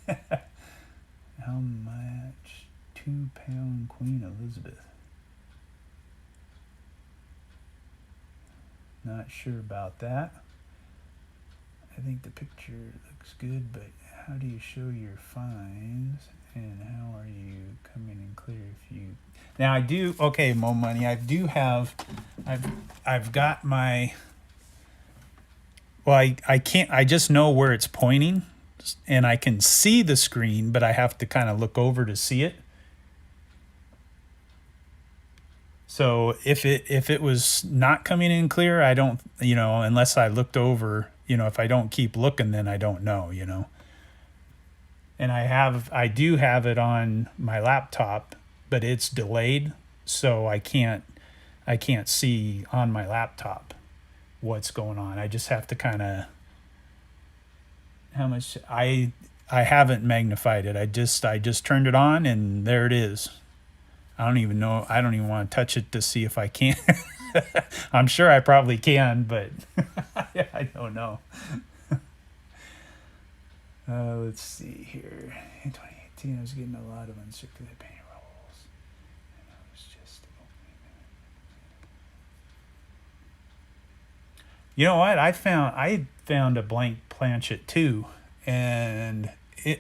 How much? 2-pound Queen Elizabeth. Not sure about that. I think the picture looks good, but how do you show your finds, and how are you coming in clear if you... Now I do, okay, Mo Money, I've got my... Well, I can't, I just know where it's pointing, and I can see the screen, but I have to kind of look over to see it. So if it was not coming in clear, I don't, unless I looked over, if I don't keep looking, then I don't know, And I do have it on my laptop, but it's delayed, so I can't see on my laptop what's going on. I just have to kind of, how much, I haven't magnified it. I just turned it on, and there it is. I don't even know. I don't even want to touch it to see if I can. I'm sure I probably can, but I don't know. Let's see here. In 2018, I was getting a lot of uncirculated penny rolls. You know what? I found a blank planchet too, and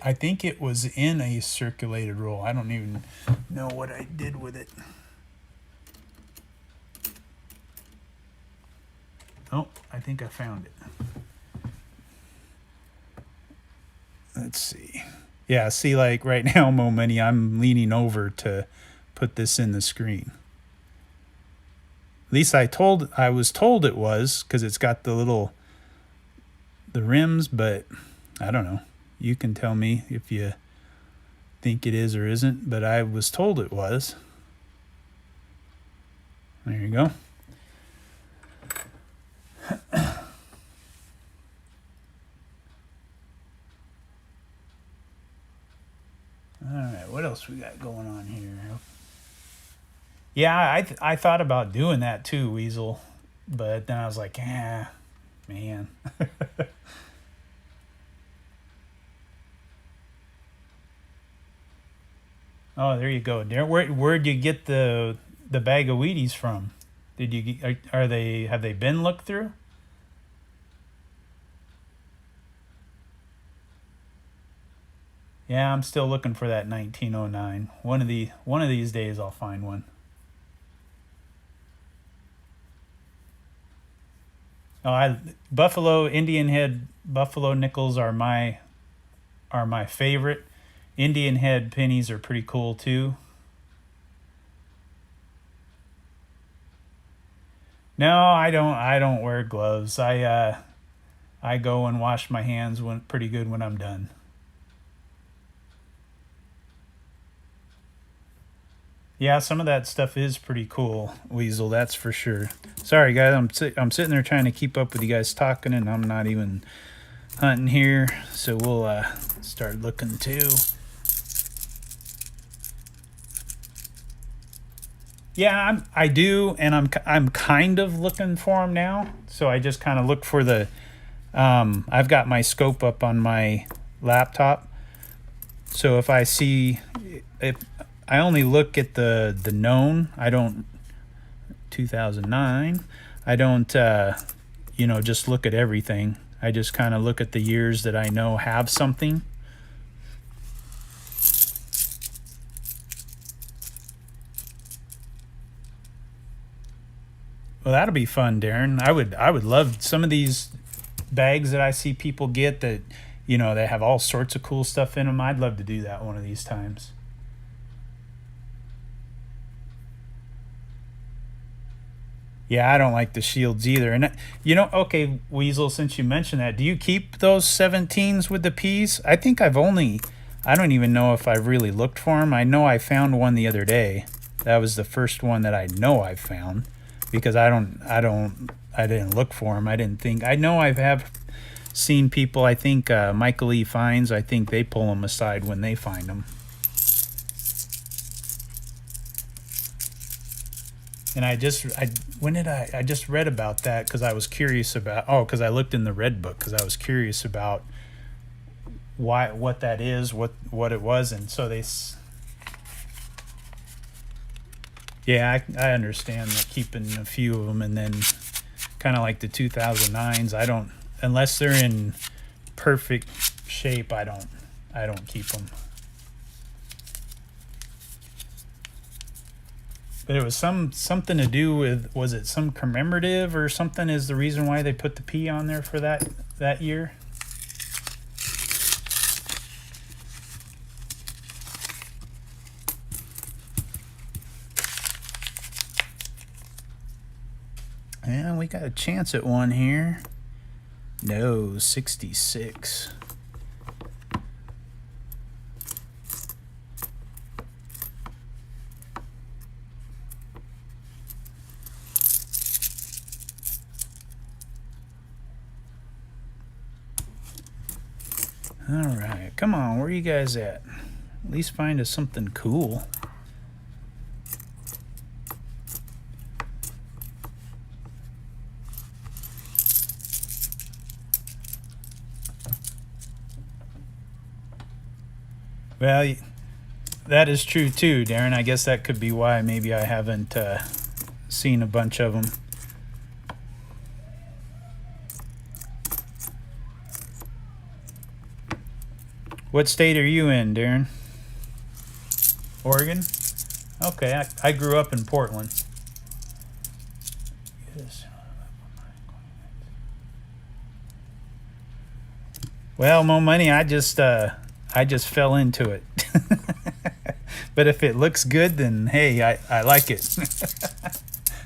I think it was in a circulated roll. I don't even know what I did with it. Oh, I think I found it. Let's see. Yeah, see, like right now, Mo Money, I'm leaning over to put this in the screen. At least I was told it was, because it's got the rims, but I don't know. You can tell me if you think it is or isn't, but I was told it was. There you go. All right, what else we got going on here? Yeah, I thought about doing that too, Weasel, but then I was like, man. Oh, there you go. Where'd you get the bag of Wheaties from? Did you are they have they been looked through? Yeah, I'm still looking for that 1909. One of these days I'll find one. Oh, I Buffalo Indian Head Buffalo nickels are my favorite. Indian Head pennies are pretty cool too. No, I don't wear gloves. I go and wash my hands when pretty good when I'm done. Yeah, some of that stuff is pretty cool, Weasel. That's for sure. Sorry, guys. I'm sitting there trying to keep up with you guys talking, and I'm not even hunting here. So we'll start looking too. Yeah, I do, and I'm kind of looking for them now. So I just kind of look for the. I've got my scope up on my laptop, so if I see if I only look at the known, I don't 2009. I don't just look at everything. I just kind of look at the years that I know have something. Well, that'll be fun, Darren. I would love some of these bags that I see people get that they have all sorts of cool stuff in them. I'd love to do that one of these times. Yeah, I don't like the shields either. And okay, Weasel, since you mentioned that, do you keep those 17s with the P's? I don't even know if I've really looked for them. I know I found one the other day. That was the first one that I know I found because I didn't look for them. I didn't think, I know I have seen people, I think Michael E. Finds, I think they pull them aside when they find them. And I just read about that because I was curious because I looked in the red book because I was curious about what that is, what it was, and so yeah, I understand that keeping a few of them, and then kind of like the 2009s, I don't, unless they're in perfect shape, I don't keep them. But it was something to do with, was it some commemorative or something is the reason why they put the P on there for that year? Yeah, we got a chance at one here. No, 66. All right, come on, where are you guys at? At least find us something cool. Well, that is true too, Darren. I guess that could be why maybe I haven't seen a bunch of them. What state are you in, Darren? Oregon? Okay, I grew up in Portland. Well, Mo Money, I just fell into it. But if it looks good, then hey, I like it.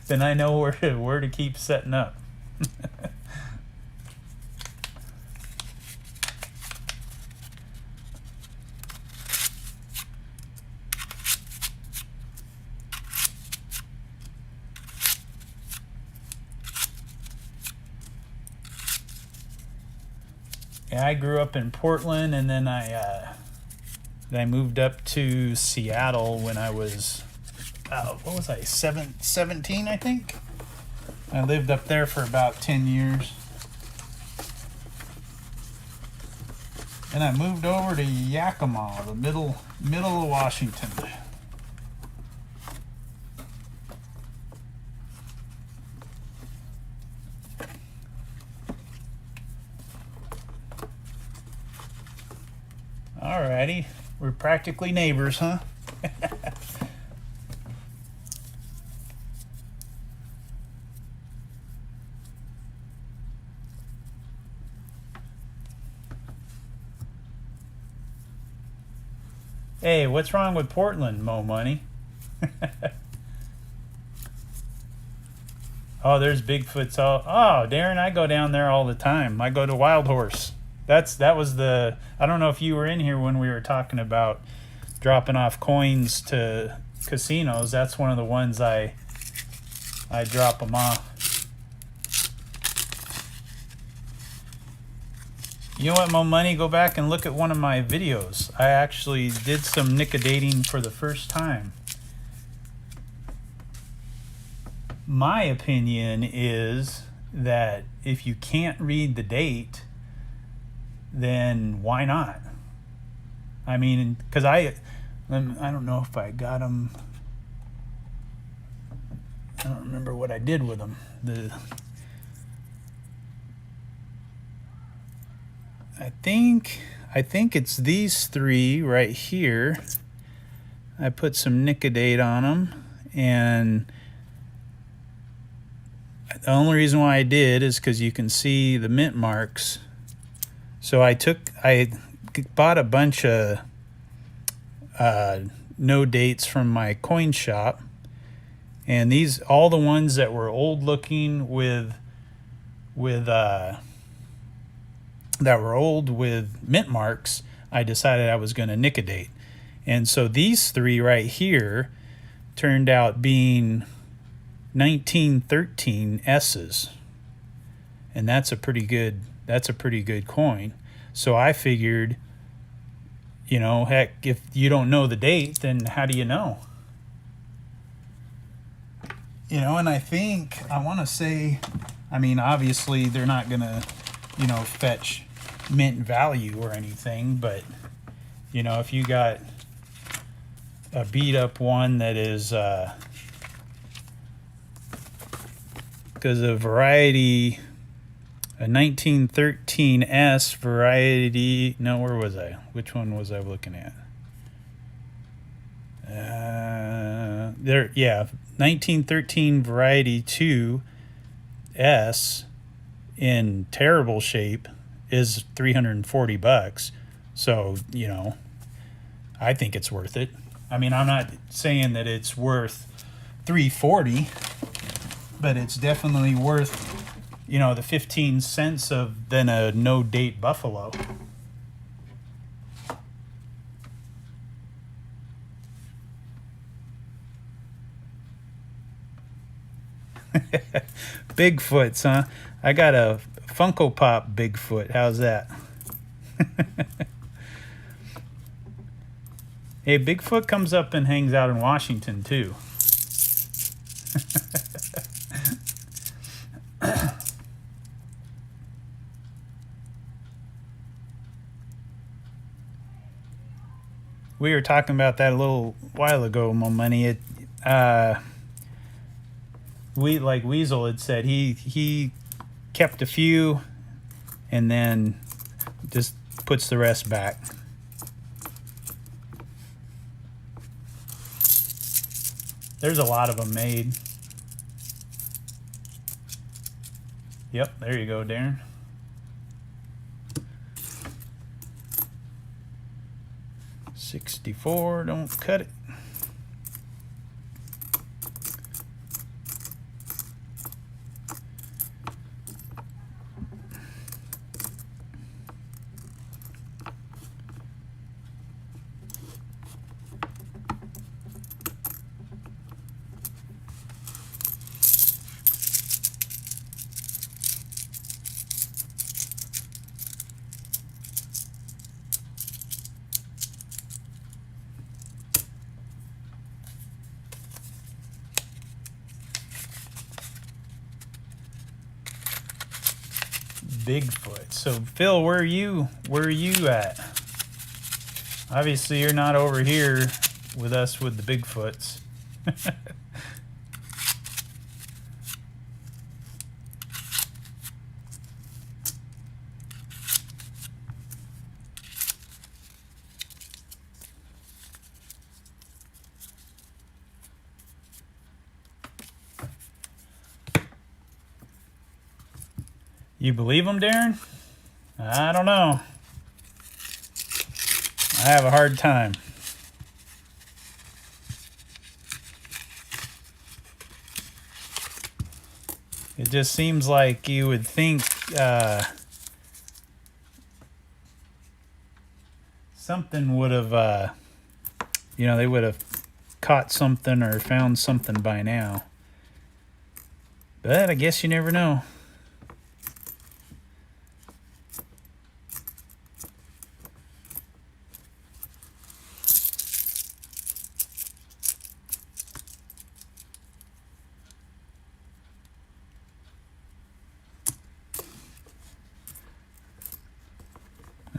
Then I know where to keep setting up. Yeah, I grew up in Portland, and then I moved up to Seattle when I was, what was I, 17, I think? I lived up there for about 10 years. And I moved over to Yakima, the middle of Washington. Alrighty, we're practically neighbors, huh? Hey, what's wrong with Portland, Mo Money? Oh, there's Bigfoot's all. Oh, Darren, I go down there all the time. I go to Wild Horse. That was the. I don't know if you were in here when we were talking about dropping off coins to casinos. That's one of the ones I drop them off. You know what, Mo Money? Go back and look at one of my videos. I actually did some nickodating for the first time. My opinion is that if you can't read the date, then why not? I mean, because I don't know if I got them. I don't remember what I did with them. I think it's these three right here. I put some nickodate on them, and the only reason why I did is because you can see the mint marks. So I bought a bunch of no dates from my coin shop, and all the ones that were old looking with that were old with mint marks, I decided I was going to nickodate. And so these three right here turned out being 1913 S's, and that's a pretty good coin. So I figured, heck, if you don't know the date, then how do you know? And I want to say, I mean, obviously they're not gonna fetch mint value or anything, but if you got a beat up one that is because a variety, a 1913 S variety. No, where was I? Which one was I looking at? There, yeah, 1913 variety 2 S in terrible shape is $340. So, I think it's worth it. I mean, I'm not saying that it's worth $340, but it's definitely worth, the 15 cents of than a no date buffalo. Bigfoots, huh? I got a Funko Pop Bigfoot. How's that? Hey, Bigfoot comes up and hangs out in Washington too. We were talking about that a little while ago, Mo Money. Like Weasel had said, he kept a few and then just puts the rest back. There's a lot of them made. Yep, there you go, Darren. $64, don't cut it. Bigfoot. So Phil, where are you at? Obviously you're not over here with us with the Bigfoots. You believe them, Darren? I don't know. I have a hard time. It just seems like you would think something would have, you know, they would have caught something or found something by now. But I guess you never know.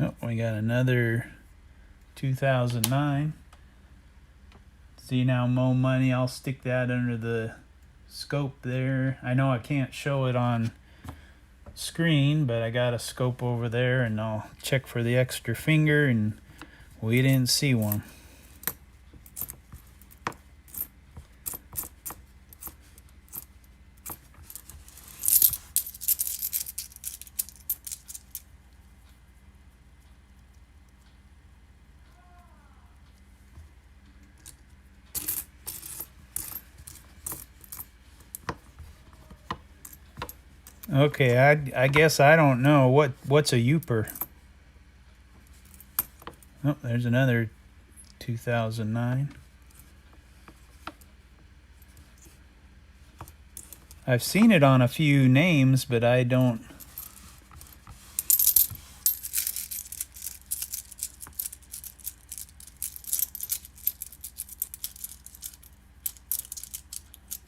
Oh, we got another 2009. See now, Mo Money, I'll stick that under the scope there. I know I can't show it on screen, but I got a scope over there, and I'll check for the extra finger, and we didn't see one. Okay, I guess I don't know what's a Youper. Oh, there's another 2009. I've seen it on a few names, but I don't.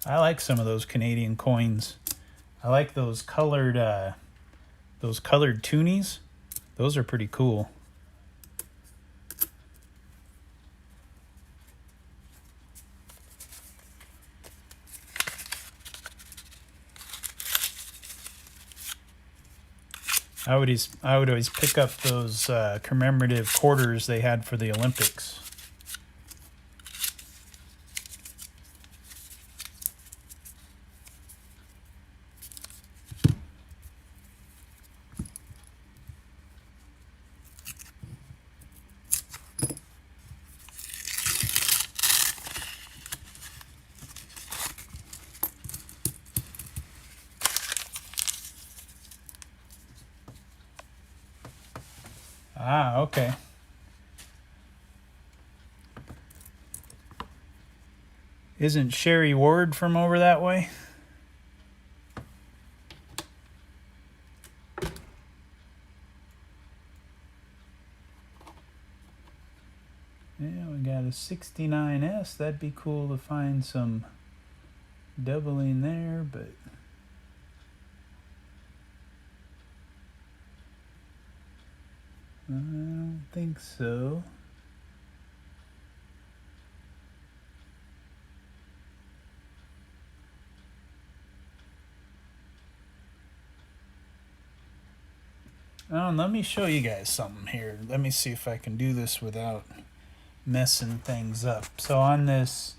I like some of those Canadian coins. I like those colored toonies. Those are pretty cool. I would always pick up those commemorative quarters they had for the Olympics. Ah, okay. Isn't Sherry Ward from over that way? Yeah, we got a 69S. That'd be cool to find some doubling there, but I don't think so. Let me show you guys something here. Let me see if I can do this without messing things up. So on this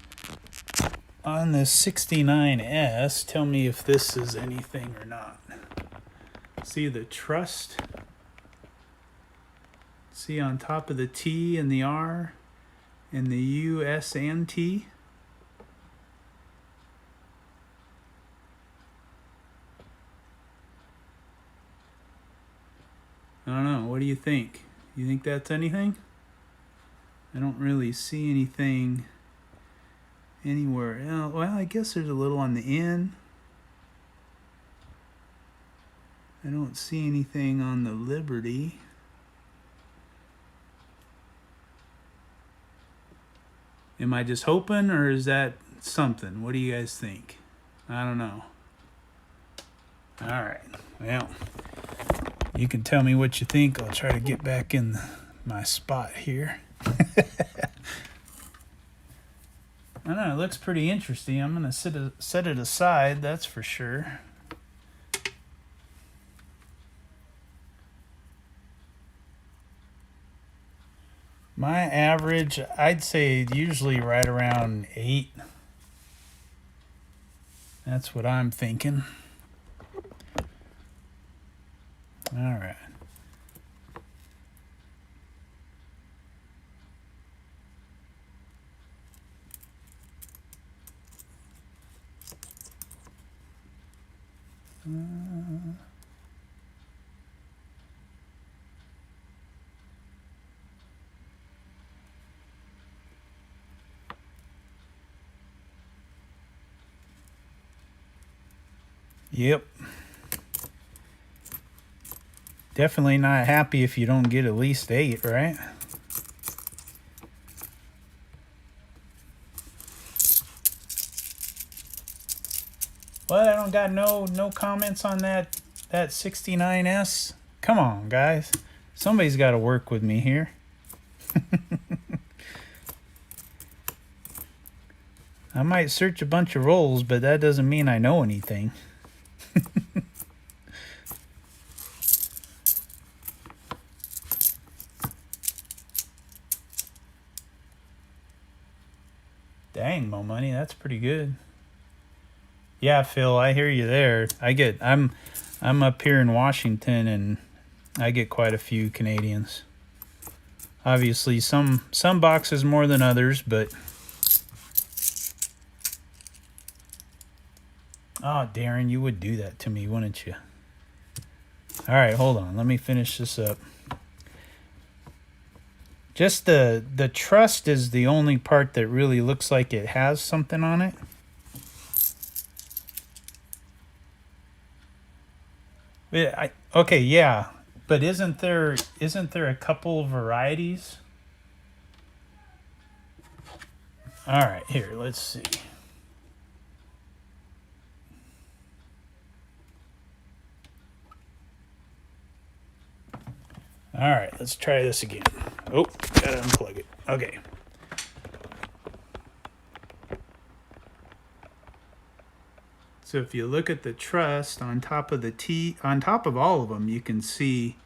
on this 69S, tell me if this is anything or not. See the trust? See on top of the T and the R and the U, S, and T? I don't know. What do you think? You think that's anything? I don't really see anything anywhere else. Well, I guess there's a little on the N. I don't see anything on the Liberty. Am I just hoping, or is that something? What do you guys think? I don't know. All right. Well, you can tell me what you think. I'll try to get back in my spot here. I don't know. It looks pretty interesting. I'm going to set it aside, that's for sure. My average, I'd say usually right around 8. That's what I'm thinking. All right. Yep. Definitely not happy if you don't get at least 8, right? What? I don't got no comments on that 69S? Come on, guys. Somebody's got to work with me here. I might search a bunch of rolls, but that doesn't mean I know anything. Dang, Mo Money, that's pretty good. Yeah, Phil, I hear you there. I'm up here in Washington, and I get quite a few Canadians. Obviously, some boxes more than others, but oh, Darren, you would do that to me, wouldn't you? All right, hold on. Let me finish this up. Just the trust is the only part that really looks like it has something on it. Okay, yeah, but isn't there a couple varieties? All right, here, let's see. All right, let's try this again. Oh, gotta unplug it. Okay. So if you look at the trust on top of the T, on top of all of them, you can see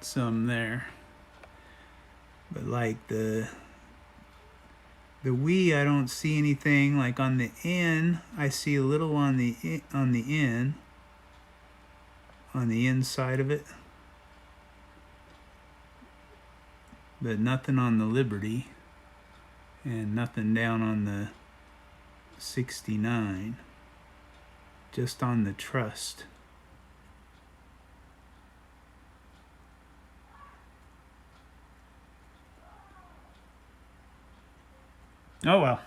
some there. But like the we, I don't see anything. Like on the N, I see a little on the N, on the inside of it, but nothing on the Liberty, and nothing down on the 69, just on the trust. Oh well,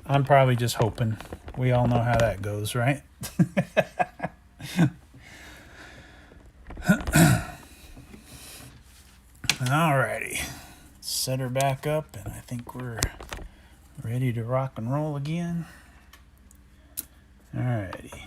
I'm probably just hoping. We all know how that goes, right? Alrighty, set her back up, and I think we're ready to rock and roll again. Alrighty.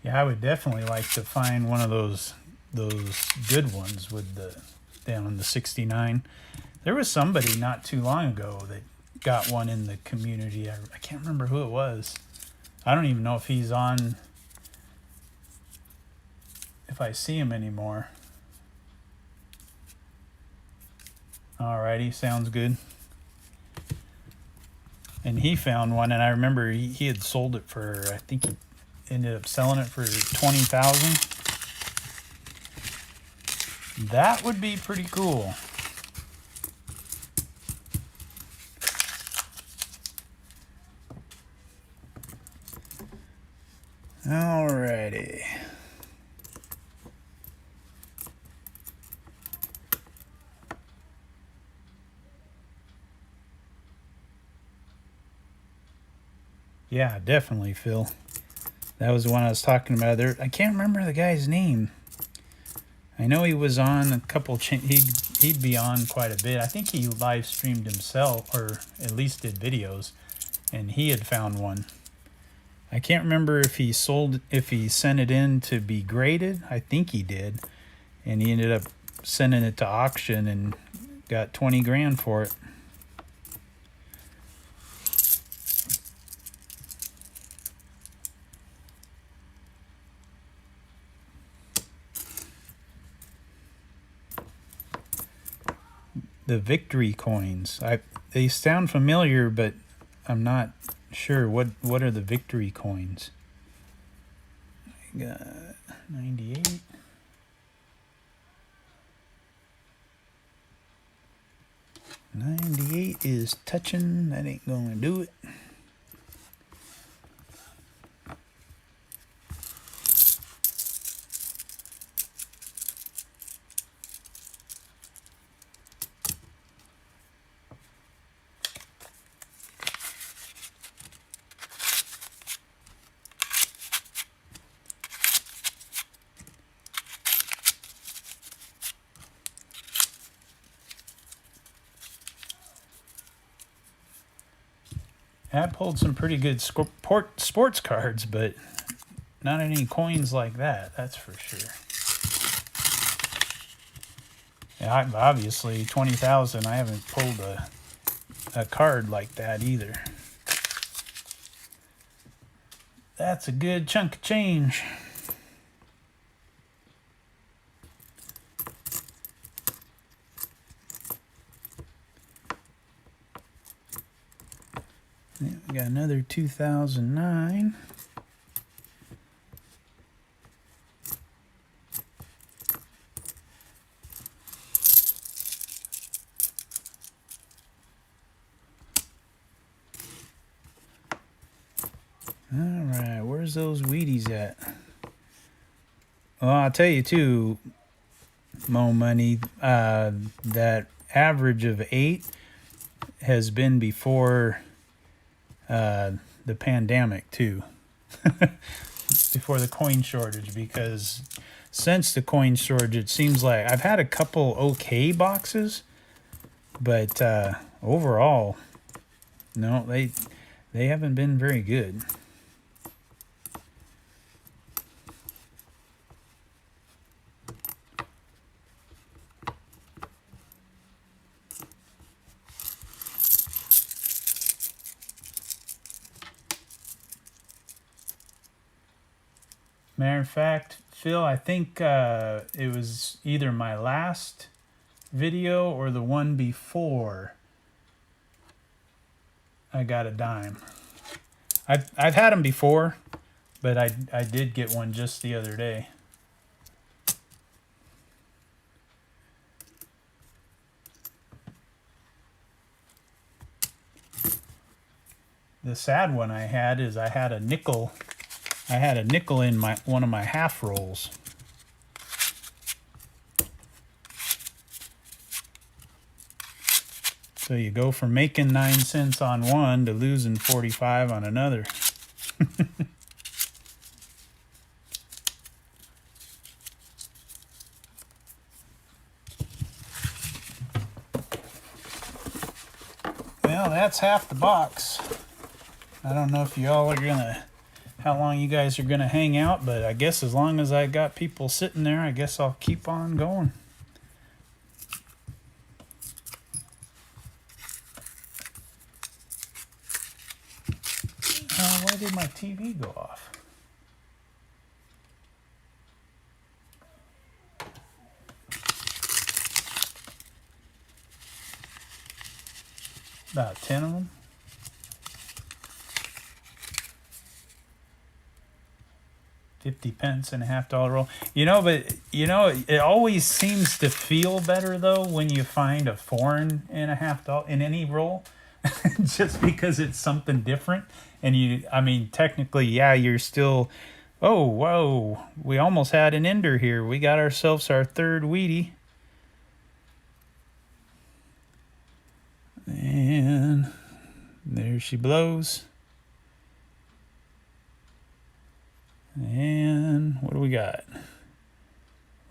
Yeah, I would definitely like to find one of those good ones with the down in the 69. There was somebody not too long ago that got one in the community. I can't remember who it was. I don't even know if he's on, if I see him anymore. Alrighty, sounds good. And he found one, and I remember he had sold it for, I think he ended up selling it for $20,000. That would be pretty cool. Alrighty. Yeah, definitely, Phil. That was the one I was talking about there. I can't remember the guy's name. I know he was on a couple. He'd be on quite a bit. I think he live streamed himself, or at least did videos, and he had found one. I can't remember if he sent it in to be graded. I think he did, and he ended up sending it to auction and got 20 grand for it. The victory coins. They sound familiar, but I'm not sure. What are the victory coins? I got 98. $98 is touching. That ain't gonna do it. I pulled some pretty good sports cards, but not any coins like that, that's for sure. Yeah, obviously 20,000, I haven't pulled a card like that either. That's a good chunk of change. We got another 2009. All right, where's those Wheaties at? Well, I'll tell you too, Mo Money, that average of 8 has been before the pandemic too. Before the coin shortage, because since the coin shortage, it seems like I've had a couple okay boxes, but overall, no, they haven't been very good. Matter of fact, Phil, I think it was either my last video or the one before I got a dime. I've had them before, but I did get one just the other day. The sad one I had is I had a nickel in one of my half rolls. So you go from making 9 cents on one to losing 45 on another. Well, that's half the box. I don't know if y'all are gonna, how long you guys are gonna hang out, but I guess as long as I got people sitting there, I guess I'll keep on going. Why did my TV go off? About 10 of them. 50 pence and a $half roll. But it always seems to feel better though when you find a foreign and a $half in any roll, just because it's something different. And technically, yeah, you're still. Oh, whoa! We almost had an ender here. We got ourselves our third Wheatie. And there she blows. And what do we got?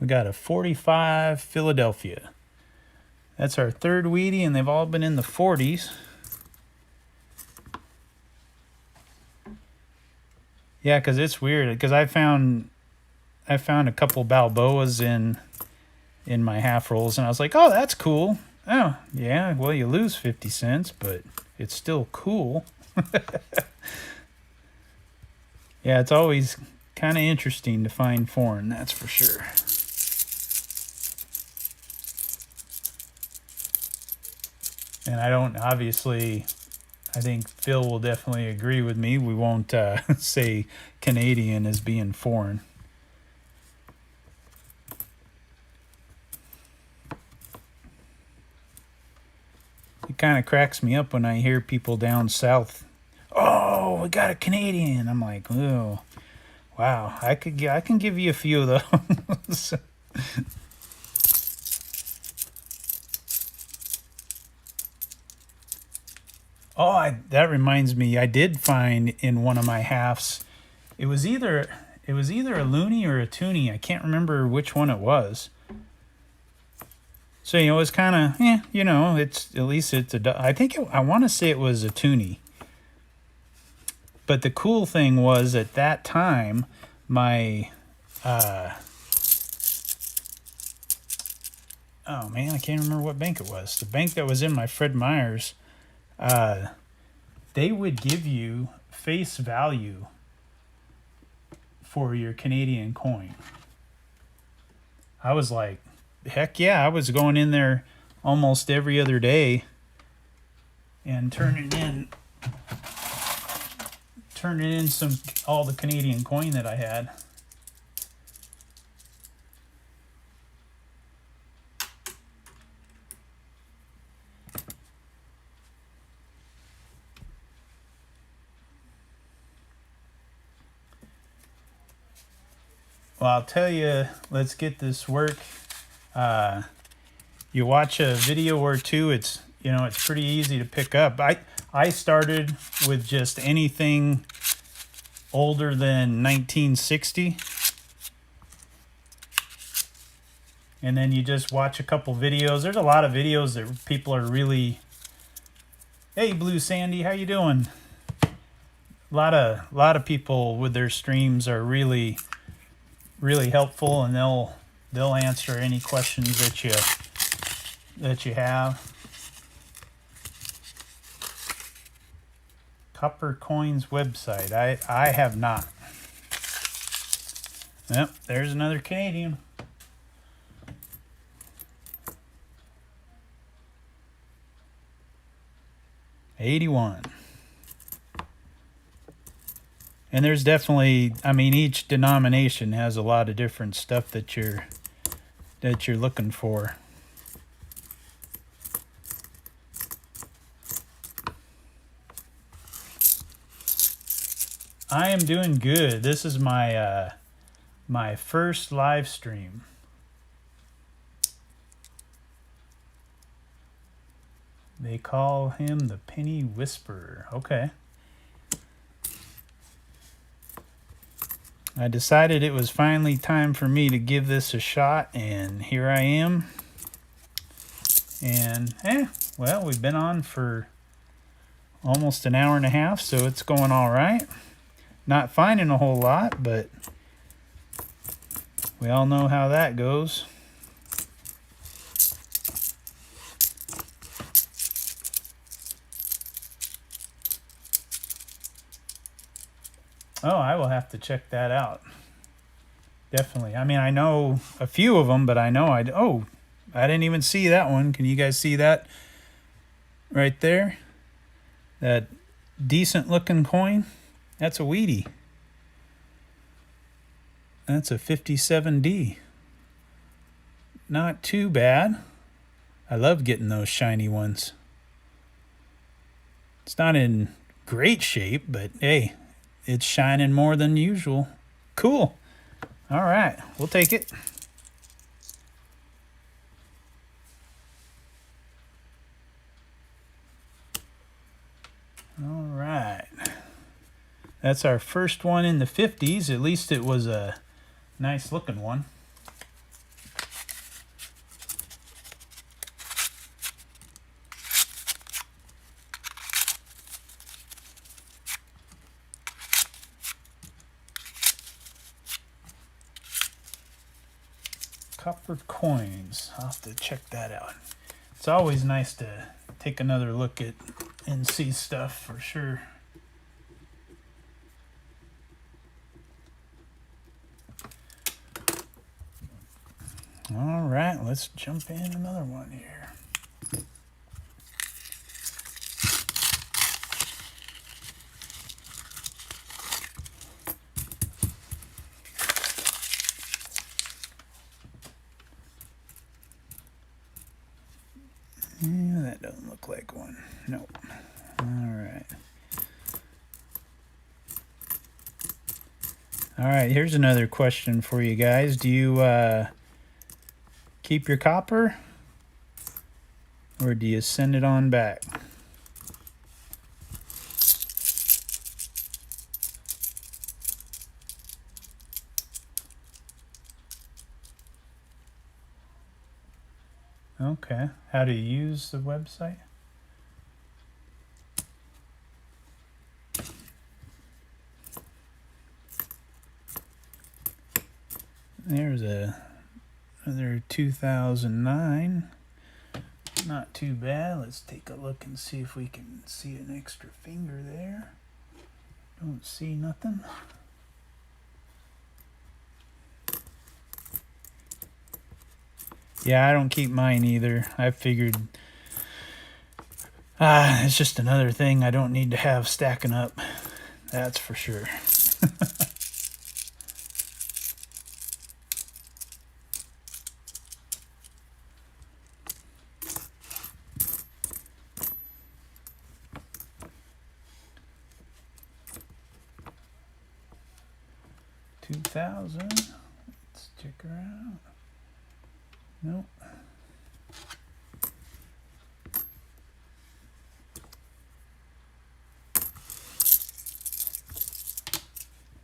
We got a 45 Philadelphia. That's our third Wheatie, and they've all been in the 40s. Yeah, because it's weird. Because I found a couple Balboas in my half rolls, and I was like, oh, that's cool. Oh, yeah, well, you lose 50 cents, but it's still cool. Yeah, it's always kind of interesting to find foreign, that's for sure. And I think Phil will definitely agree with me. We won't say Canadian as being foreign. It kind of cracks me up when I hear people down south, oh, we got a Canadian. I'm like, oh, wow, I can give you a few of those. Oh, that reminds me. I did find in one of my halves. It was either a loony or a toonie. I can't remember which one it was. So it's kind of it's at least it's I want to say it was a toonie. But the cool thing was at that time, my oh man, I can't remember what bank it was. The bank that was in my Fred Meyer's. They would give you face value for your Canadian coin. I was like, heck yeah, I was going in there almost every other day and turning in all the Canadian coin that I had. Well, I'll tell you, let's get this work. You watch a video or two, it's pretty easy to pick up. I started with just anything older than 1960. And then you just watch a couple videos. There's a lot of videos that people are really, hey, Blue Sandy, how you doing? A lot of people with their streams are really helpful, and they'll answer any questions that you have. Copper Coins website. I have not. Yep, there's another Canadian. $81. And there's definitely, each denomination has a lot of different stuff that you're looking for. I am doing good. This is my my first live stream. They call him the Penny Whisperer. Okay. I decided it was finally time for me to give this a shot, and here I am. And, well, we've been on for almost an hour and a half, so it's going all right. Not finding a whole lot, but we all know how that goes. Oh, I will have to check that out. Definitely. I mean, I know a few of them, but I know oh, I didn't even see that one. Can you guys see that right there? That decent looking coin? That's a Wheatie. That's a 57D. Not too bad. I love getting those shiny ones. It's not in great shape, but hey, it's shining more than usual. Cool. All right, we'll take it. All right. That's our first one in the 50s. At least it was a nice looking one. Copper coins. I'll have to check that out. It's always nice to take another look at and see stuff for sure. All right, let's jump in another one here. Yeah, that doesn't look like one. Nope. All right. All right, here's another question for you guys. Do you keep your copper or do you send it on back? Okay. How to use the website? There's another 2009. Not too bad. Let's take a look and see if we can see an extra finger there. Don't see nothing. Yeah, I don't keep mine either. I figured it's just another thing I don't need to have stacking up. That's for sure. $2,000. Let's check her out. Nope.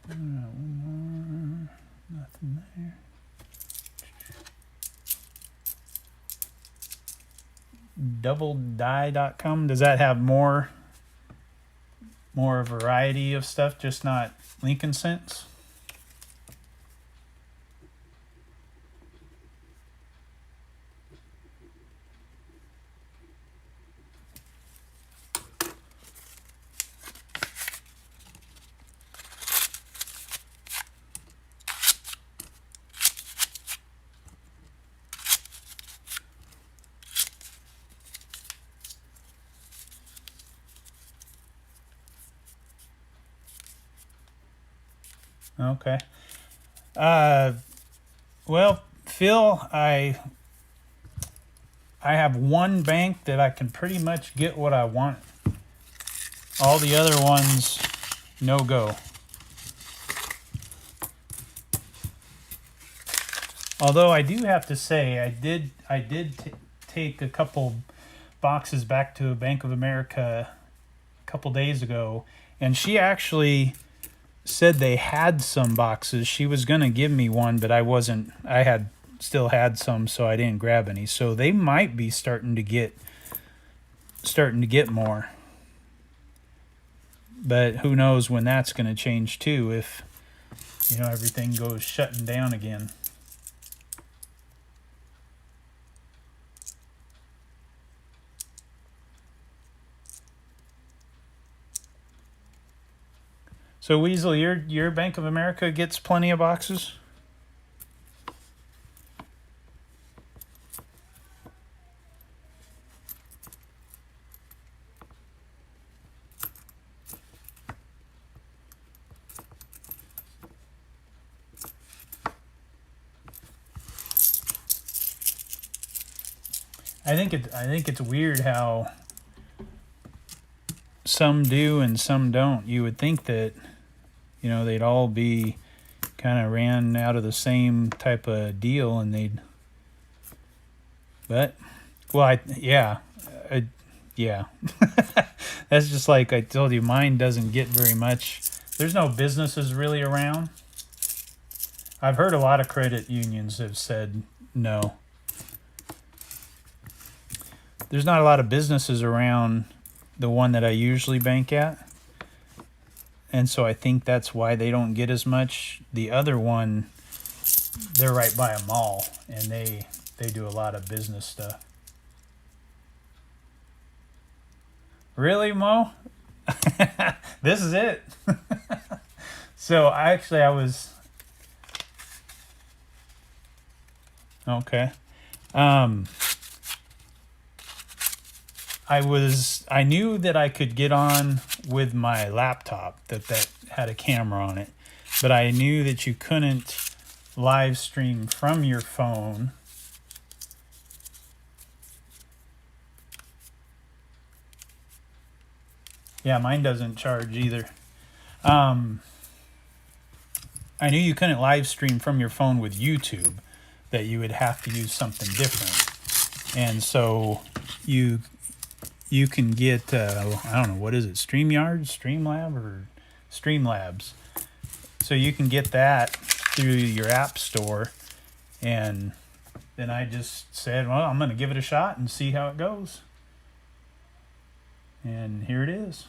One more. Nothing there. DoubleDie.com. Does that have more variety of stuff, just not Lincoln cents? Okay. Well, Phil, I have one bank that I can pretty much get what I want. All the other ones, no go. Although I do have to say, I did take a couple boxes back to Bank of America a couple days ago, and she actually said they had some boxes. She was going to give me one, but I had still had some, so I didn't grab any. So they might be starting to get more. But who knows when that's going to change too, if everything goes shutting down again. So Weasel, your Bank of America gets plenty of boxes? I think it's weird how some do and some don't. You would think that, you know, they'd all be kind of ran out of the same type of deal, and but well, yeah. That's just like I told you, mine doesn't get very much. There's no businesses really around. I've heard a lot of credit unions have said no. There's not a lot of businesses around the one that I usually bank at. And so I think that's why they don't get as much. The other one, they're right by a mall, and they do a lot of business stuff. Really, Mo? This is it. So I was okay. I knew that I could get on with my laptop that had a camera on it, but I knew that you couldn't live stream from your phone. Yeah, mine doesn't charge either. I knew you couldn't live stream from your phone with YouTube, that you would have to use something different. And so you can get, I don't know, what is it, StreamYard, Streamlab, or Streamlabs. So you can get that through your app store. And then I just said, well, I'm going to give it a shot and see how it goes. And here it is.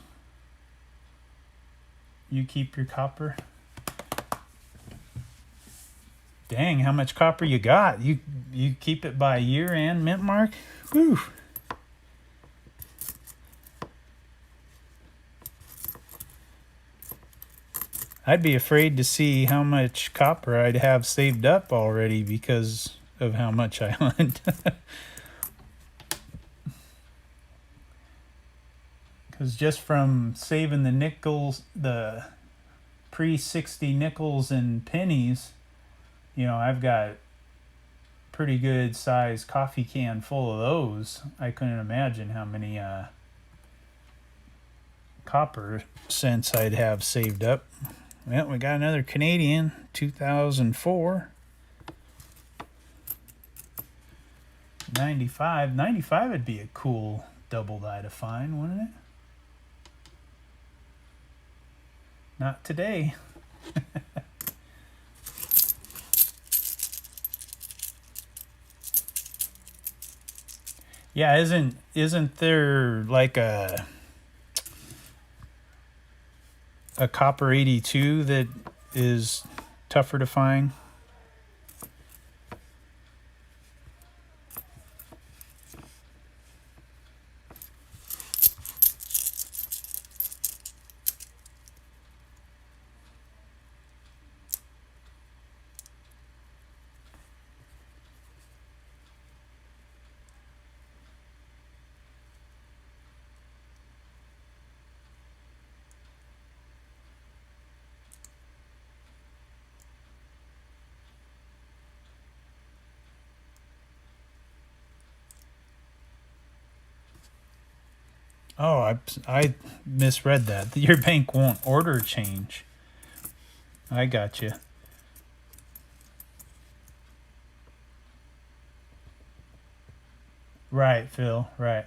You keep your copper. Dang, how much copper you got? You keep it by year and mint mark? Whew. I'd be afraid to see how much copper I'd have saved up already because of how much I hunt. Because just from saving the nickels, the pre-60 nickels and pennies, you know, I've got pretty good size coffee can full of those. I couldn't imagine how many copper cents I'd have saved up. Well, we got another Canadian, 2004. 95. 95 would be a cool double die to find, wouldn't it? Not today. Yeah, isn't there like a copper 82 that is tougher to find? Oh, I misread that. Your bank won't order change. I got you. Right, Phil. Right.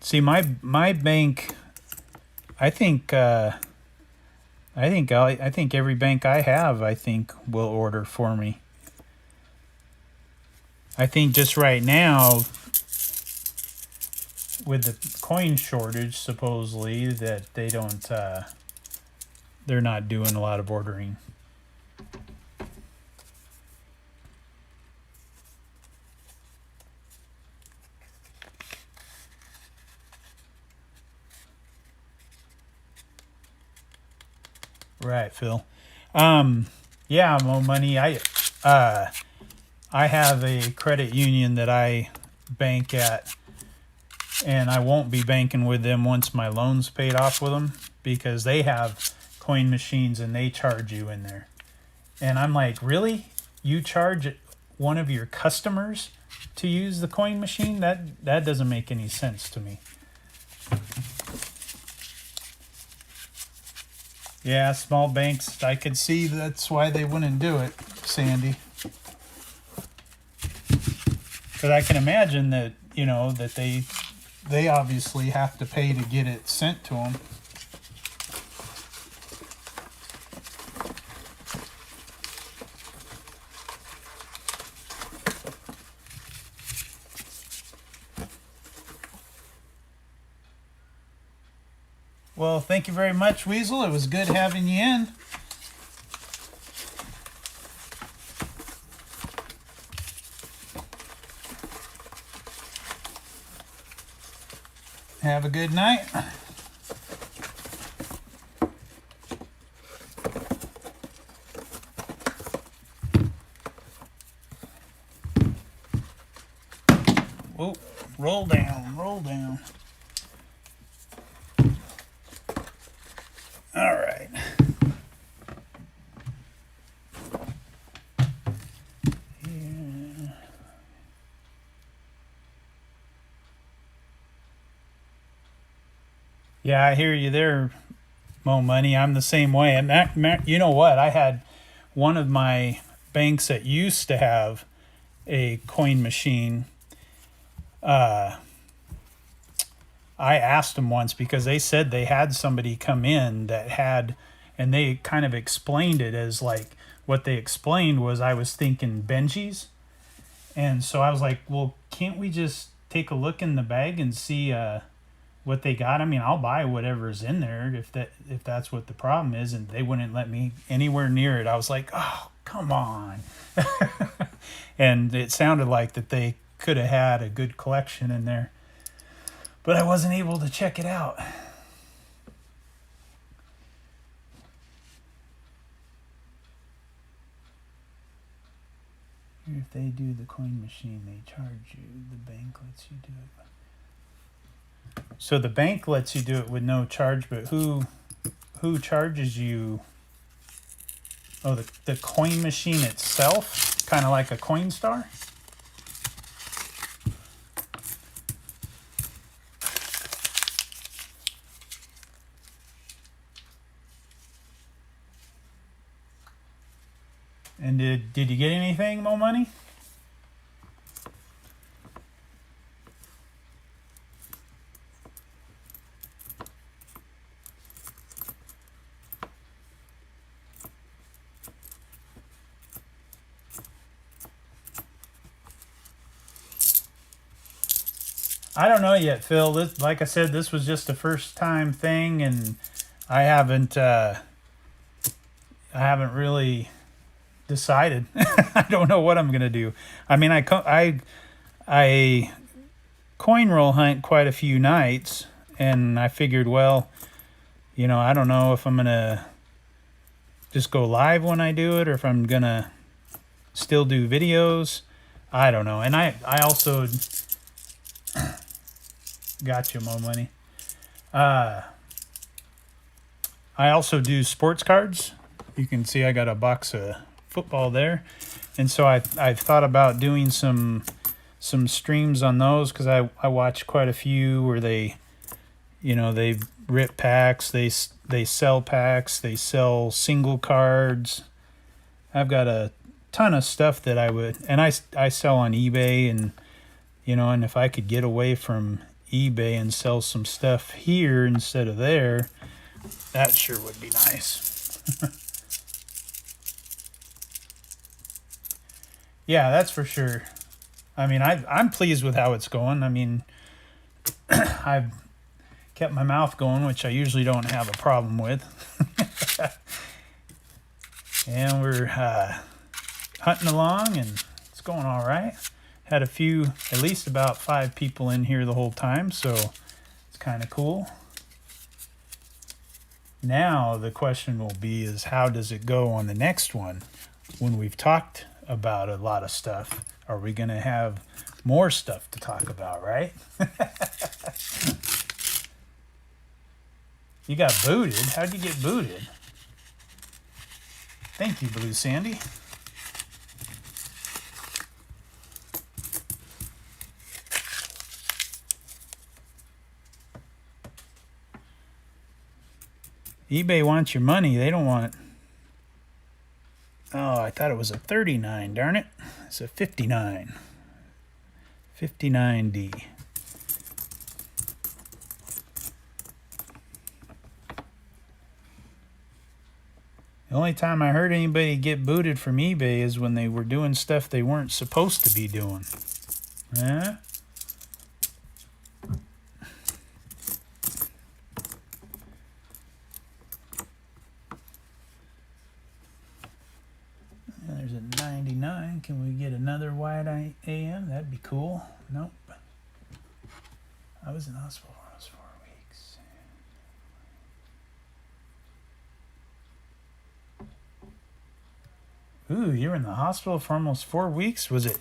See, my bank. I think. I think every bank I have, I think, will order for me. I think just right now, with the coin shortage, supposedly that they don't. They're not doing a lot of ordering. Right, Phil. Yeah, Mo Money. I have a credit union that I bank at, and I won't be banking with them once my loan's paid off with them, because they have coin machines and they charge you in there. And I'm like, really? You charge one of your customers to use the coin machine? That doesn't make any sense to me. Yeah, small banks, I could see that's why they wouldn't do it, Sandy. Because I can imagine that, that they obviously have to pay to get it sent to them. Well, thank you very much, Weasel. It was good having you in. Have a good night. Whoa, roll down, roll down. All right. Yeah, I hear you there, Mo Money. I'm the same way. And you know what? I had one of my banks that used to have a coin machine. I asked them once because they said they had somebody come in that had, and they kind of explained it as like, what they explained was, I was thinking Benji's. And so I was like, well, can't we just take a look in the bag and see what they got? I mean, I'll buy whatever's in there if that's what the problem is. And they wouldn't let me anywhere near it. I was like, oh, come on. And it sounded like that they could have had a good collection in there, but I wasn't able to check it out. If they do the coin machine, they charge you. The bank lets you do it. So the bank lets you do it with no charge, but who charges you? Oh, the coin machine itself, kind of like a Coinstar. And did you get anything, Mo Money? I don't know yet, Phil. Like I said, this was just a first time thing, and I haven't really decided. I don't know what I'm gonna do. I mean, I coin roll hunt quite a few nights, and I figured, well, I don't know if I'm gonna just go live when I do it, or if I'm gonna still do videos. I don't know. And I also got you, Mo Money. I also do sports cards. You can see I got a box of football there, and so I've thought about doing some streams on those, because I watch quite a few where they rip packs, they sell packs, they sell single cards. I've got a ton of stuff that I sell on eBay, and and if I could get away from eBay and sell some stuff here instead of there, that sure would be nice. Yeah, that's for sure. I mean, I'm pleased with how it's going. I mean, I've kept my mouth going, which I usually don't have a problem with. And we're hunting along, and it's going all right. Had at least about 5 people in here the whole time, so it's kind of cool. Now the question will be is how does it go on the next one? When we've talked about a lot of stuff, are we going to have more stuff to talk about, right? You got booted. How'd you get booted? Thank you, Blue Sandy. eBay wants your money. They don't want... Oh, I thought it was a 39, darn it. It's a 59. 59D. The only time I heard anybody get booted from eBay is when they were doing stuff they weren't supposed to be doing. Huh? There's a 99. Can we get another white AM? That'd be cool. Nope. I was in hospital for almost 4 weeks. Ooh, you were in the hospital for almost 4 weeks? Was it?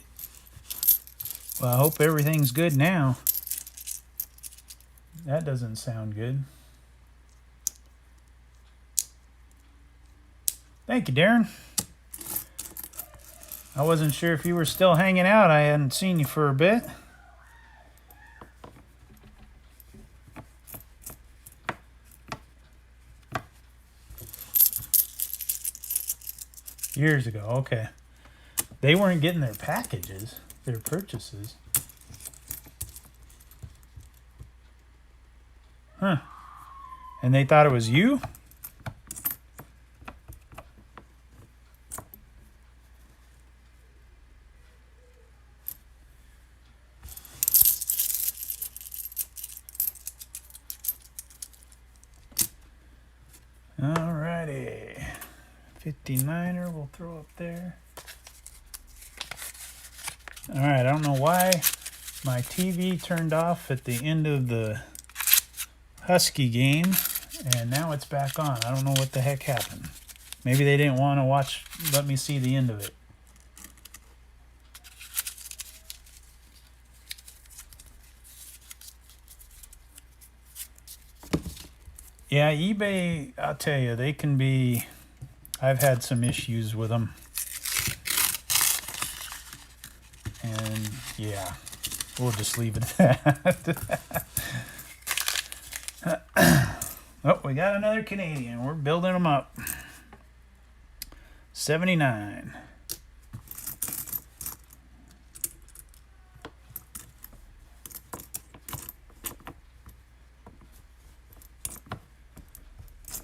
Well, I hope everything's good now. That doesn't sound good. Thank you, Darren. I wasn't sure if you were still hanging out. I hadn't seen you for a bit. Years ago, okay. They weren't getting their packages, their purchases. Huh. And they thought it was you? Alrighty. 59er we'll throw up there. Alright, I don't know why my TV turned off at the end of the Husky game, and now it's back on. I don't know what the heck happened. Maybe they didn't want to let me see the end of it. Yeah, eBay, I'll tell you, they can be... I've had some issues with them. And, yeah, we'll just leave it at that. Oh, we got another Canadian. We're building them up. 79.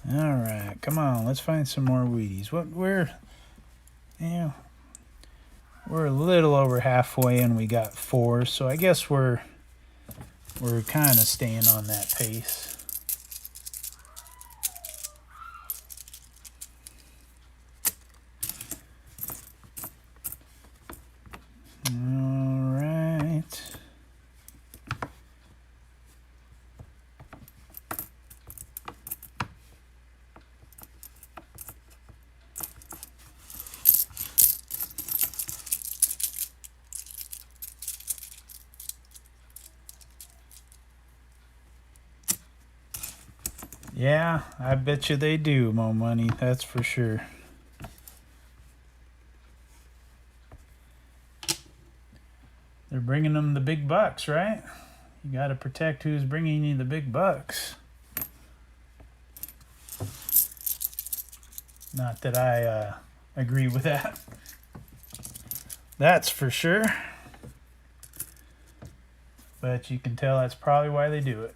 All right, come on, let's find some more Wheaties. We're a little over halfway, and we got 4, so I guess we're kind of staying on that pace. All right. Yeah, I bet you they do, Mo Money, that's for sure. They're bringing them the big bucks, right? You got to protect who's bringing you the big bucks. Not that I agree with that. That's for sure. But you can tell that's probably why they do it.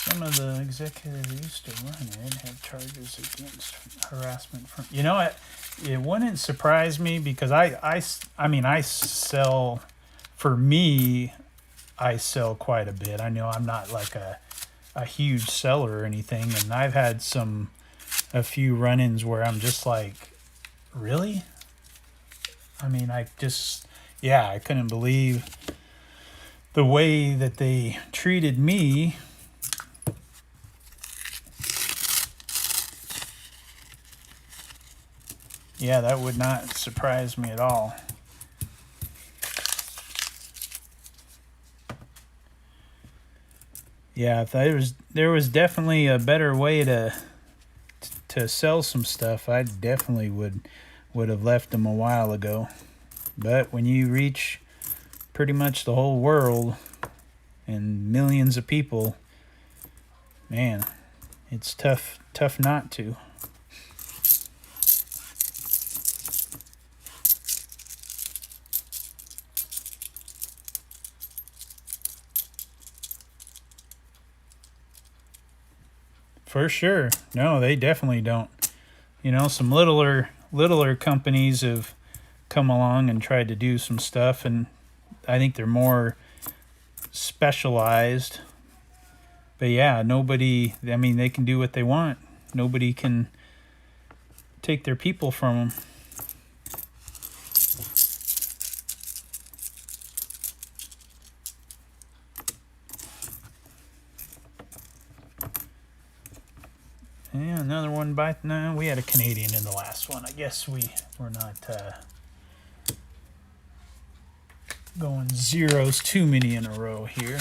Some of the executives who used to run it have charges against harassment from... You know, it wouldn't surprise me because I mean, I sell... For me, I sell quite a bit. I know I'm not like a a huge seller or anything, and I've had a few run-ins where I'm just like, really? I mean, I couldn't believe the way that they treated me. Yeah, that would not surprise me at all. Yeah, if there was definitely a better way to sell some stuff, I definitely would have left them a while ago. But when you reach pretty much the whole world and millions of people, man, it's tough not to. For sure. No, they definitely don't. You know, some littler companies have come along and tried to do some stuff, and I think they're more specialized. But yeah, nobody, I mean, they can do what they want. Nobody can take their people from them. Yeah, another one by no. We had a Canadian in the last one. I guess we're not going zeros too many in a row here.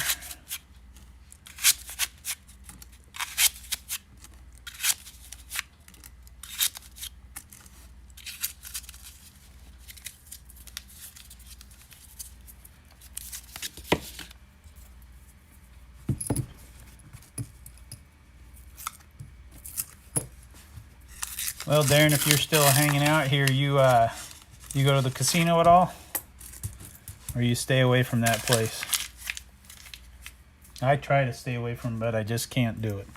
Well, Darren, if you're still hanging out here, you go to the casino at all? Or you stay away from that place? I try to stay away from it, but I just can't do it.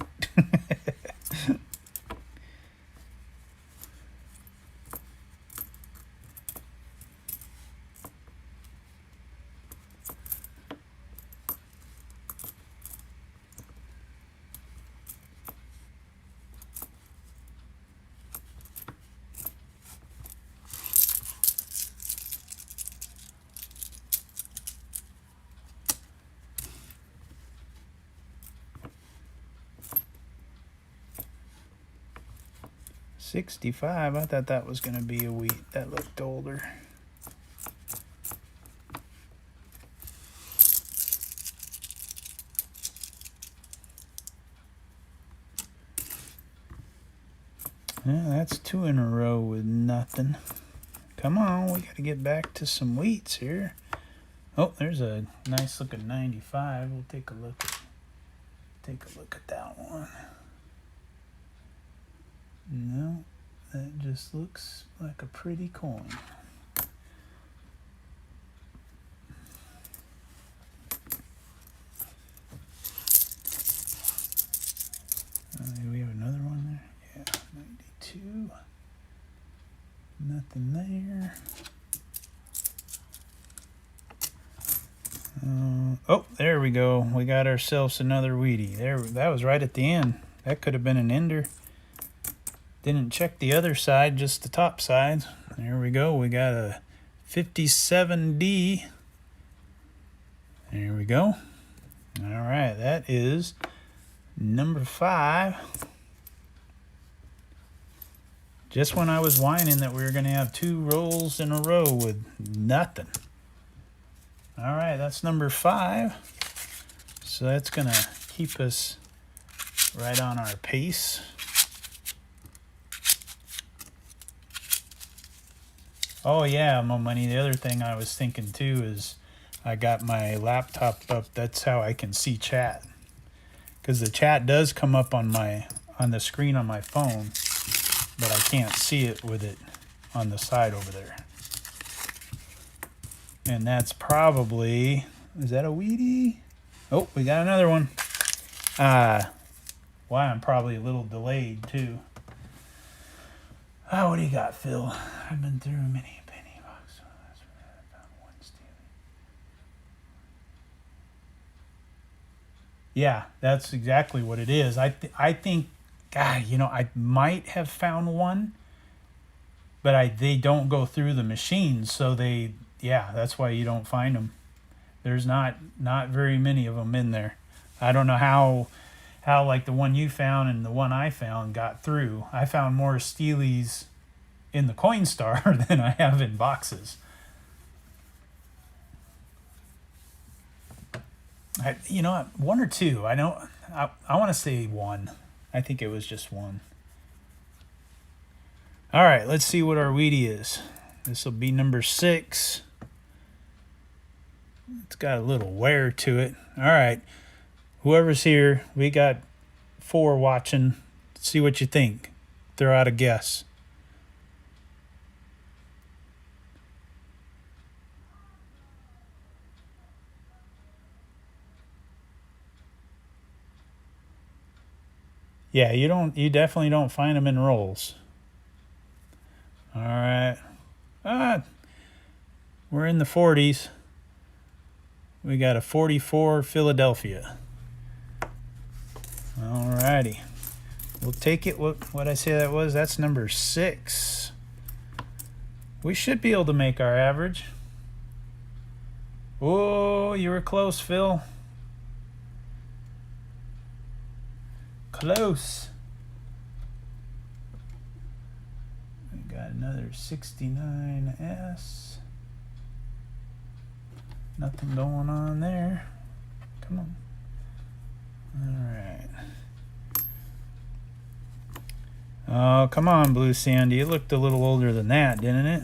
$65. I thought that was going to be a wheat. That looked older. Yeah, that's 2 in a row with nothing. Come on, we got to get back to some wheats here. Oh, there's a nice looking 95. We'll take a look at that one. No, that just looks like a pretty coin. Do we have another one there? Yeah, 92. Nothing there. Oh, there we go. We got ourselves another Wheatie. There, that was right at the end. That could have been an ender. Didn't check the other side, just the top side. There we go. We got a 57D. There we go. All right, that is number 5. Just when I was whining that we were going to have 2 rolls in a row with nothing. All right, that's number 5. So that's going to keep us right on our pace. Oh yeah, Mo Money. The other thing I was thinking too is I got my laptop up. That's how I can see chat. Because the chat does come up on the screen on my phone, but I can't see it with it on the side over there. And that's probably, is that a Wheatie? Oh, we got another one. Why I'm probably a little delayed too. Oh, what do you got, Phil? I've been through many penny boxes. Oh, that's where I found one stealing. Yeah, that's exactly what it is. I think, God, you know, I might have found one, but they don't go through the machines, so yeah, that's why you don't find them. There's not very many of them in there. I don't know how like the one you found and the one I found got through. I found more Steelies in the Coinstar than I have in boxes. You know, one or two. I know. I want to say one. I think it was just one. All right, let's see what our Wheatie is. This will be number 6. It's got a little wear to it. All right, whoever's here, we got 4 watching. See what you think. Throw out a guess. Yeah, you definitely don't find them in rolls. All right. We're in the 40s. We got a 44 Philadelphia. All righty. We'll take it. What I say that was? That's number 6. We should be able to make our average. Oh, you were close, Phil. Close. We got another 69S. Nothing going on there. Come on. All right. Oh, come on, Blue Sandy. It looked a little older than that, didn't it?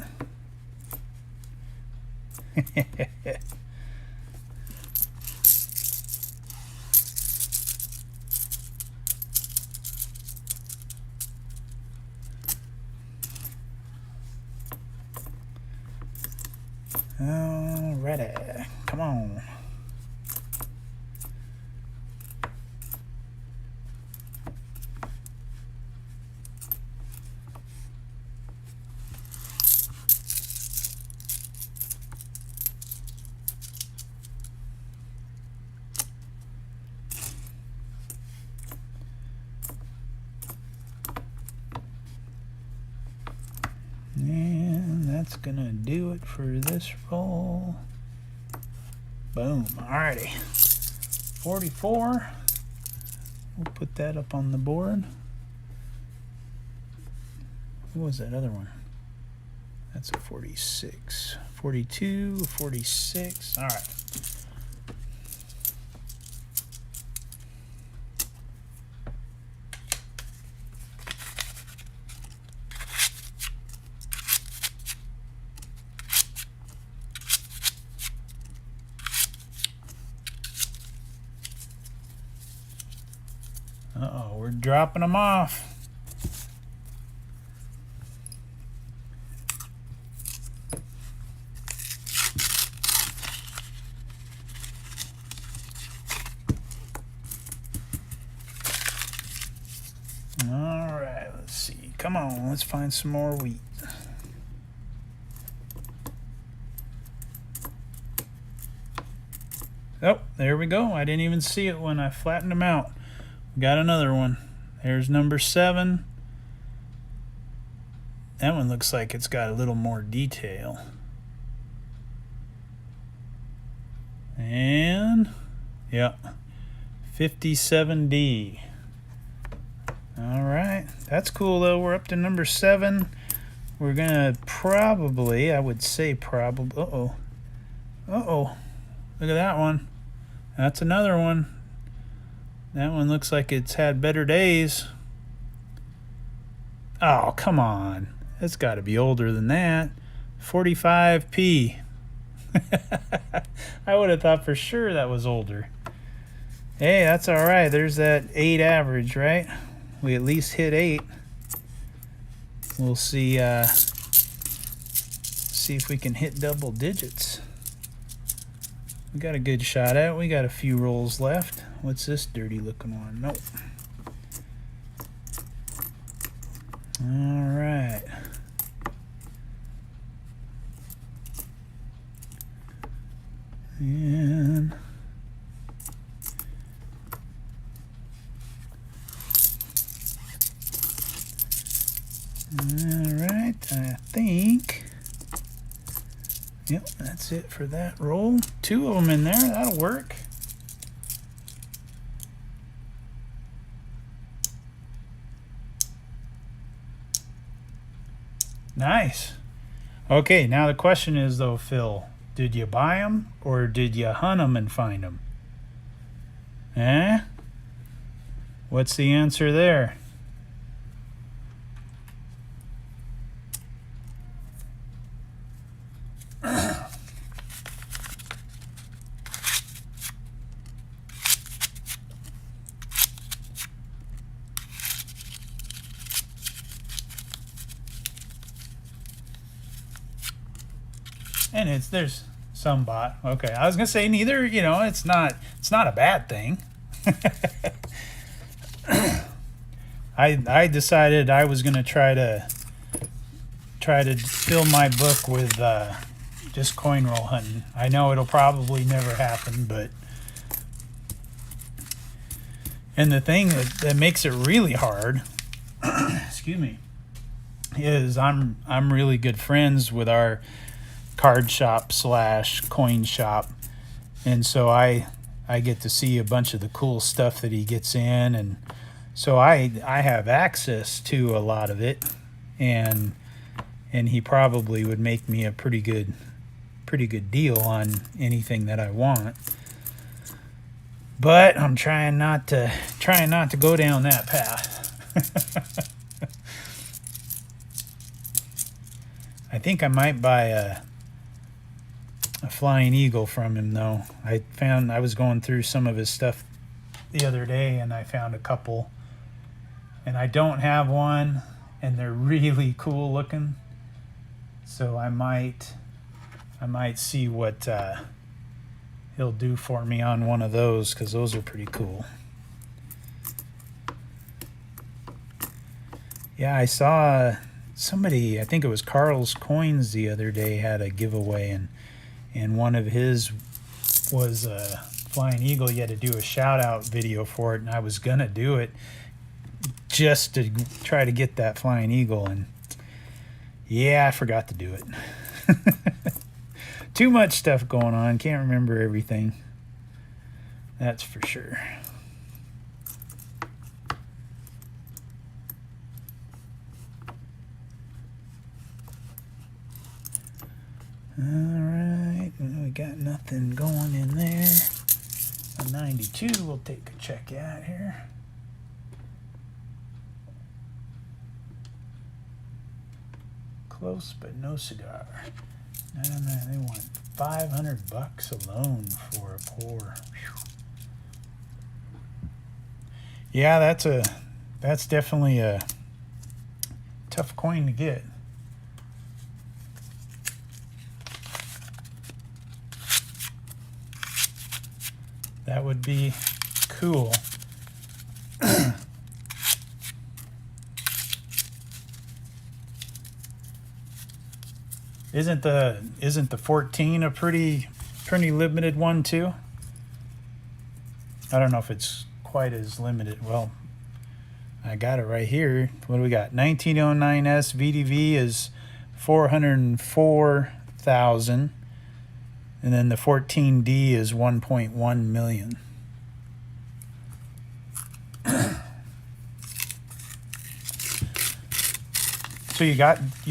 Alrighty, come on. And that's gonna do it for this roll. Boom. Alrighty. 44. We'll put that up on the board. What was that other one? That's a 46. 42, 46. All right. Uh-oh, we're dropping them off. All right, let's see. Come on, let's find some more wheat. Oh, there we go. I didn't even see it when I flattened them out. Got another one. There's number 7. That one looks like it's got a little more detail. And, yeah, 57D. All right, that's cool though. We're up to number 7. We're gonna probably, I would say probably, uh-oh. Look at that one. That's another one. That one looks like it's had better days. Oh, come on. It's got to be older than that. 45P. I would have thought for sure that was older. Hey, that's all right. There's that 8 average, right? We at least hit 8. We'll see if we can hit double digits. We got a good shot at it. We got a few rolls left. What's this dirty looking one? Nope. All right. And Alright, I think, yep, that's it for that roll. 2 of them in there, that'll work. Nice. Okay, now the question is though, Phil, did you buy them or did you hunt them and find them? Eh? What's the answer there? And there's some bought. Okay, I was gonna say neither. You know, it's not a bad thing. I decided I was gonna try to fill my book with just coin roll hunting. I know it'll probably never happen, but and the thing that makes it really hard, excuse me, is I'm really good friends with our card shop / coin shop, and so I get to see a bunch of the cool stuff that he gets in, and so I have access to a lot of it, and he probably would make me a pretty good deal on anything that I want. But I'm trying not to go down that path. I think I might buy a flying eagle from him though. I was going through some of his stuff the other day and I found a couple, and I don't have one, and they're really cool looking, so I might see what he'll do for me on one of those, because those are pretty cool. Yeah, I saw somebody, I think it was Carl's Coins the other day, had a giveaway, and one of his was a flying eagle. You had to do a shout out video for it, and I was gonna do it just to try to get that flying eagle, and yeah, I forgot to do it. Too much stuff going on, can't remember everything, that's for sure. Alright, we got nothing going in there. A 92 we'll take a check out here. Close but no cigar. I don't know, they want $500 alone for a pour. Whew. Yeah, that's definitely a tough coin to get. That would be cool. Isn't the 14 a pretty limited one too? I don't know if it's quite as limited. Well, I got it right here. What do we got? 1909S VDV is 404,000. And then the 14D is 1.1 million. So you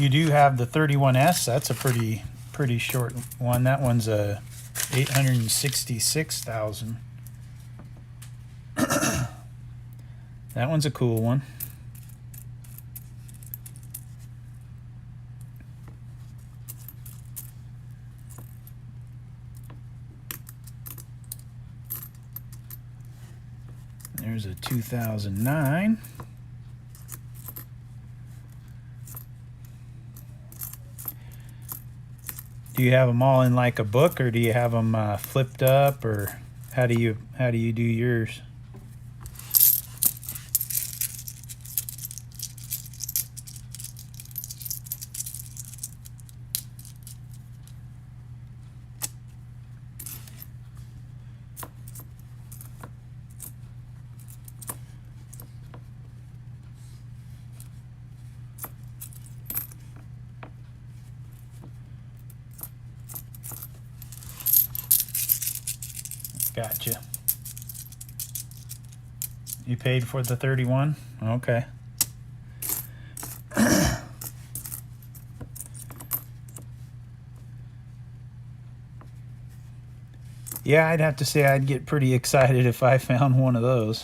do have the 31S. That's a pretty short one. That one's a 866,000. That one's a cool one. There's a 2009. Do you have them all in like a book, or do you have them flipped up, or how do you do yours? Gotcha. You paid for the 31? Okay. Yeah, I'd have to say I'd get pretty excited if I found one of those.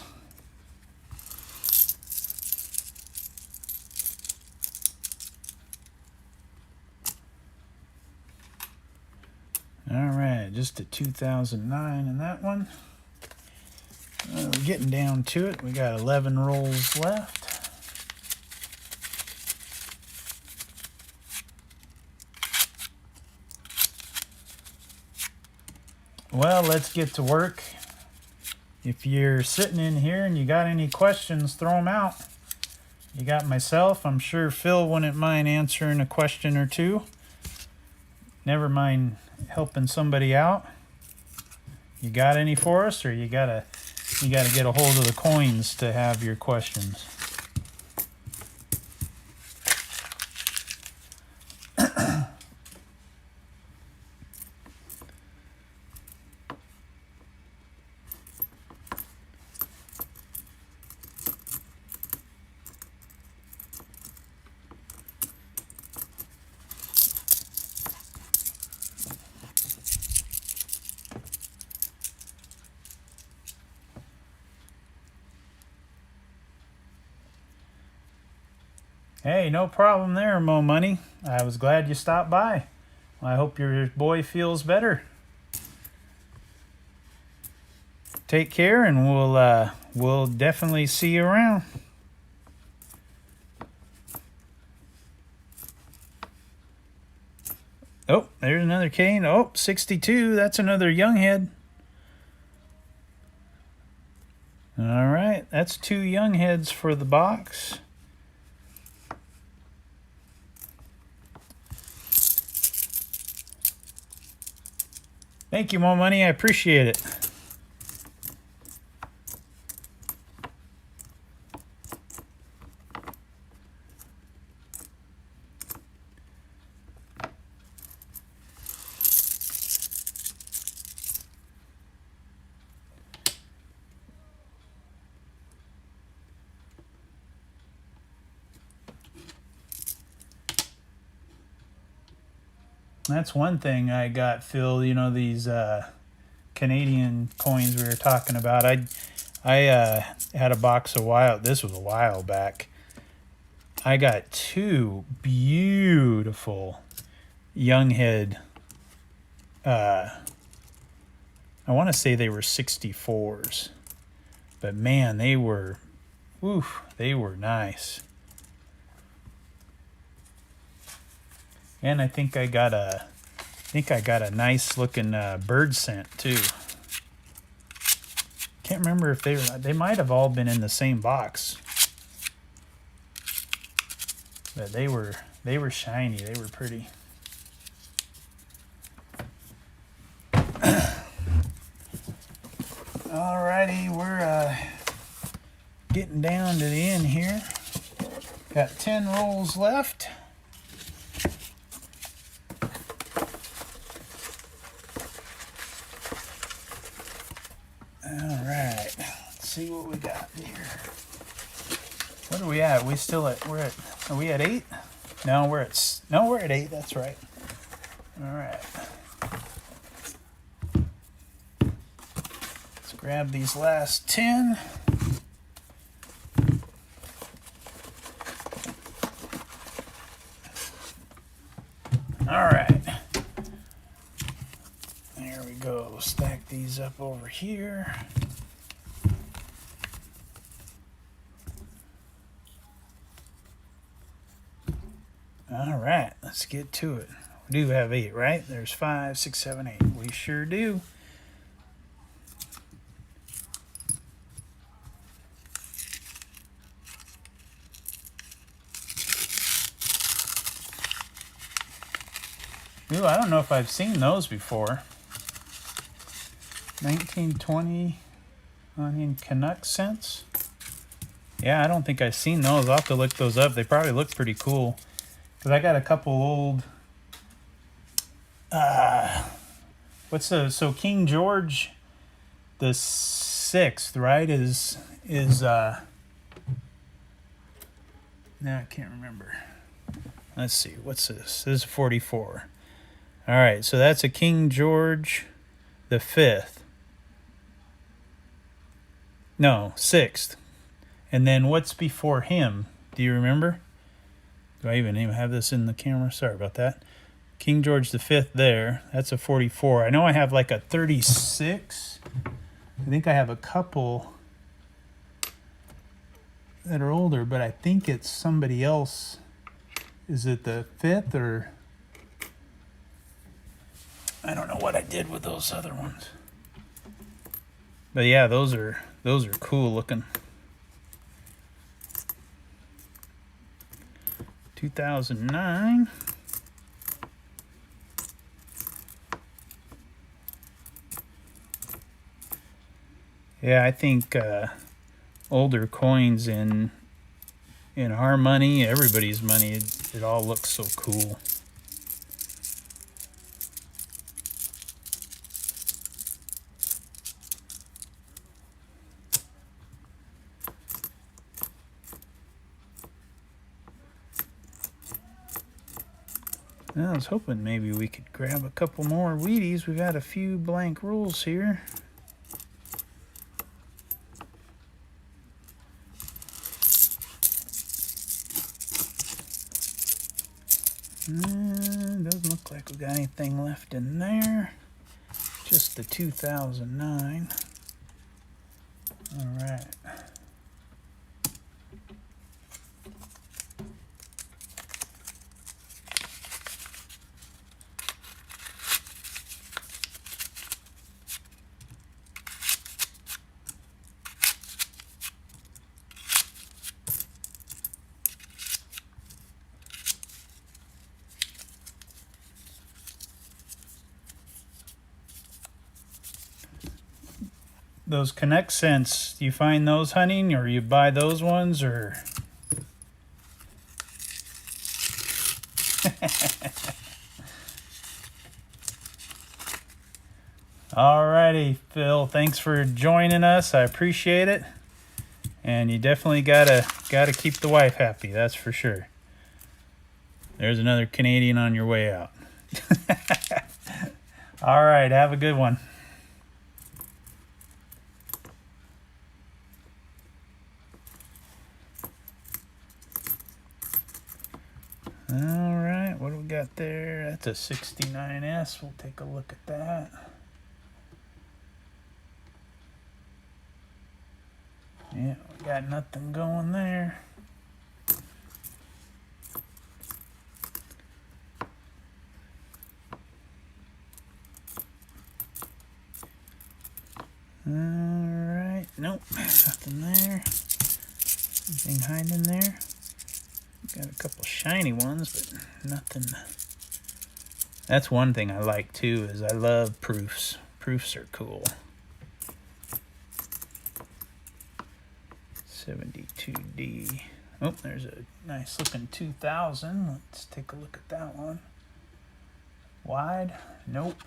All right, just a 2009 in that one. We're getting down to it. We got 11 rolls left. Well, let's get to work. If you're sitting in here and you got any questions, throw them out. You got myself. I'm sure Phil wouldn't mind answering a question or two. Never mind helping somebody out. You got any for us, or you gotta get a hold of the coins to have your questions? Hey, no problem there, Mo Money. I was glad you stopped by. I hope your boy feels better. Take care, and we'll definitely see you around. Oh, there's another cane. Oh, 62. That's another young head. All right, that's 2 young heads for the box. Thank you, Mo Money. I appreciate it. That's one thing I got, Phil. You know, these Canadian coins we were talking about. I had a box a while. This was a while back. I got 2 beautiful young head. I want to say they were 64s, but man, they were nice. And I think I got a nice looking bird scent too. Can't remember if they might have all been in the same box, but they were shiny. They were pretty. Alrighty, we're getting down to the end here. Got 10 rolls left. Alright, let's see what we got here. What are we at? Are we at 8? No, we're at 8, that's right. Alright. Let's grab these last 10. Alright. There we go. Stack these up over here. Alright, let's get to it. We do have 8, right? There's 5, 6, 7, 8. We sure do. Ooh, I don't know if I've seen those before. 1920 onion Canuck cents. Yeah, I don't think I've seen those. I'll have to look those up. They probably look pretty cool. Because I got a couple old... so King George the sixth, right, is now I can't remember. Let's see, what's this? This is 44. All right, so that's a King George the Fifth. No, sixth. And then what's before him? Do you remember? Do I even have this in the camera? Sorry about that. King George V there. That's a 44. I know I have like a 36. I think I have a couple that are older, but I think it's somebody else. Is it the 5th or... I don't know what I did with those other ones. But yeah, those are cool looking. 2009. Yeah, I think older coins in our money, everybody's money, it all looks so cool. I was hoping maybe we could grab a couple more Wheaties. We've got a few blank rolls here. Doesn't look like we got anything left in there. Just the 2009. All right. Those Connect Cents, do you find those hunting, or you buy those ones, or? Alrighty, Phil, thanks for joining us. I appreciate it. And you definitely gotta keep the wife happy, that's for sure. There's another Canadian on your way out. All right, have a good one. All right, what do we got there? That's a 69S. We'll take a look at that. Yeah, we got nothing going there. All right, nope, nothing there. Anything hiding there? Got a couple shiny ones, but nothing. That's one thing I like too, is I love proofs. Proofs are cool. 72D. Oh, there's a nice looking 2000. Let's take a look at that one. Wide? Nope.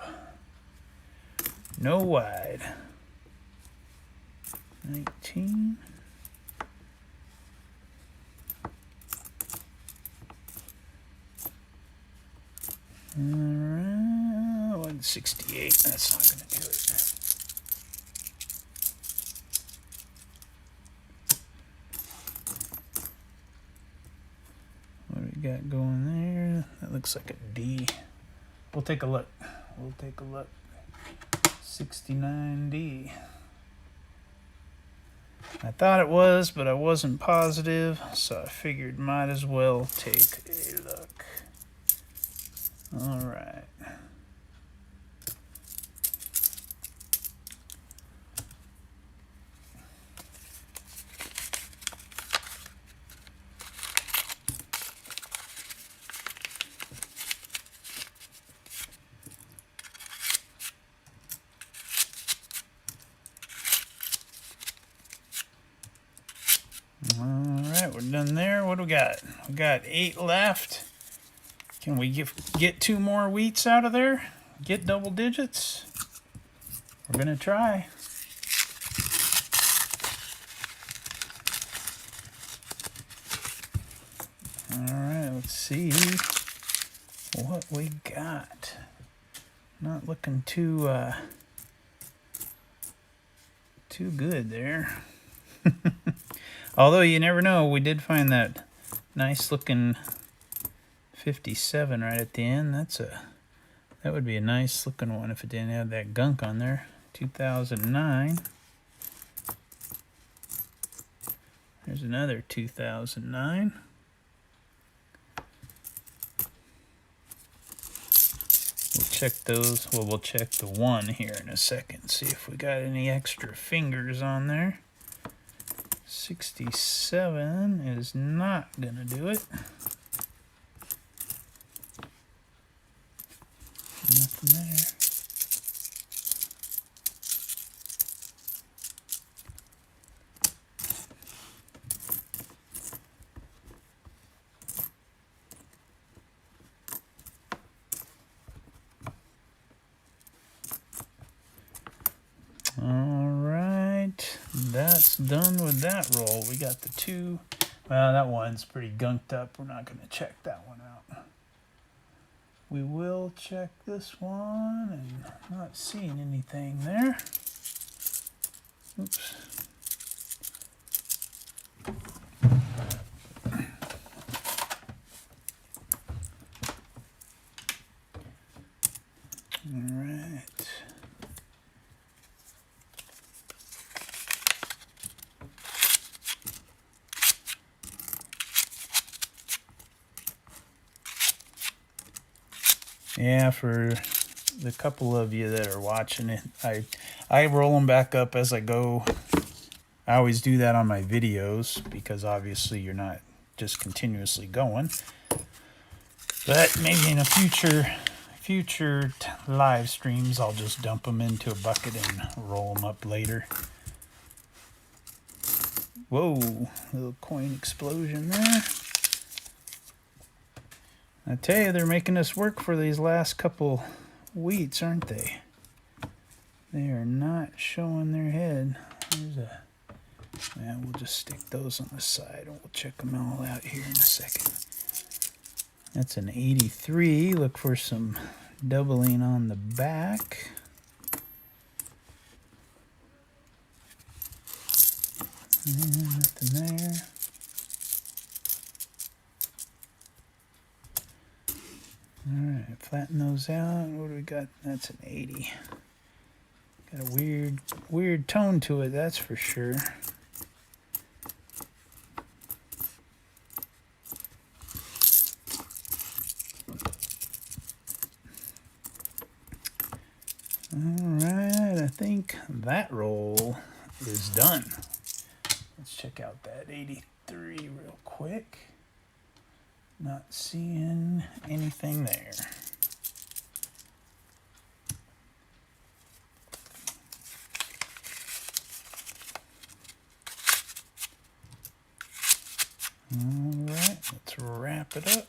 No wide. 19. Alright, 168. That's not going to do it. What do we got going there? That looks like a D. We'll take a look. 69D. I thought it was, but I wasn't positive, so I figured might as well take a look. All right. All right, we're done there. What do we got? We got 8 left. Can we get 2 more wheats out of there? Get double digits? We're gonna try. Alright, let's see what we got. Not looking too good there. Although you never know, we did find that nice looking 57 right at the end. That would be a nice looking one if it didn't have that gunk on there. 2009. There's another 2009. We'll check those. Well, we'll check the one here in a second. See if we got any extra fingers on there. 67 is not gonna do it. Nothing there. Alright, that's done with that roll. We got the two. Well, that one's pretty gunked up. We're not going to check that one out. We will check this one, and not seeing anything there. Oops. Alright. Yeah, for the couple of you that are watching it, I roll them back up as I go. I always do that on my videos because obviously you're not just continuously going. But maybe in a future live streams, I'll just dump them into a bucket and roll them up later. Whoa, little coin explosion there. I tell you, they're making us work for these last couple weeks, aren't they? They are not showing their head. We'll just stick those on the side and we'll check them all out here in a second. That's an 83. Look for some doubling on the back. Nothing there. Alright, flatten those out. What do we got? That's an 80. Got a weird tone to it, that's for sure. Alright, I think that roll is done. Let's check out that 83 real quick. Not seeing anything there. All right, let's wrap it up.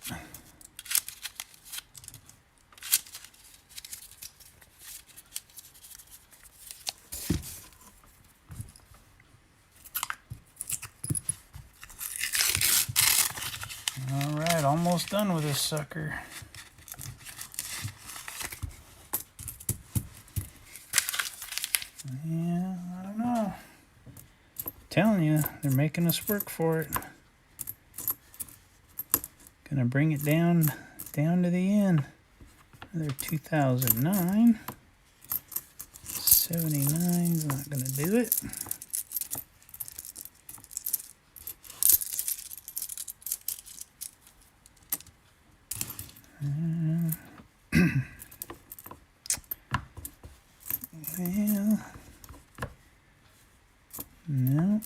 All right, almost done with this sucker. Yeah, I don't know. Telling you, they're making us work for it. Gonna bring it down to the end. Another 2009. 79's not gonna do it. Well, no.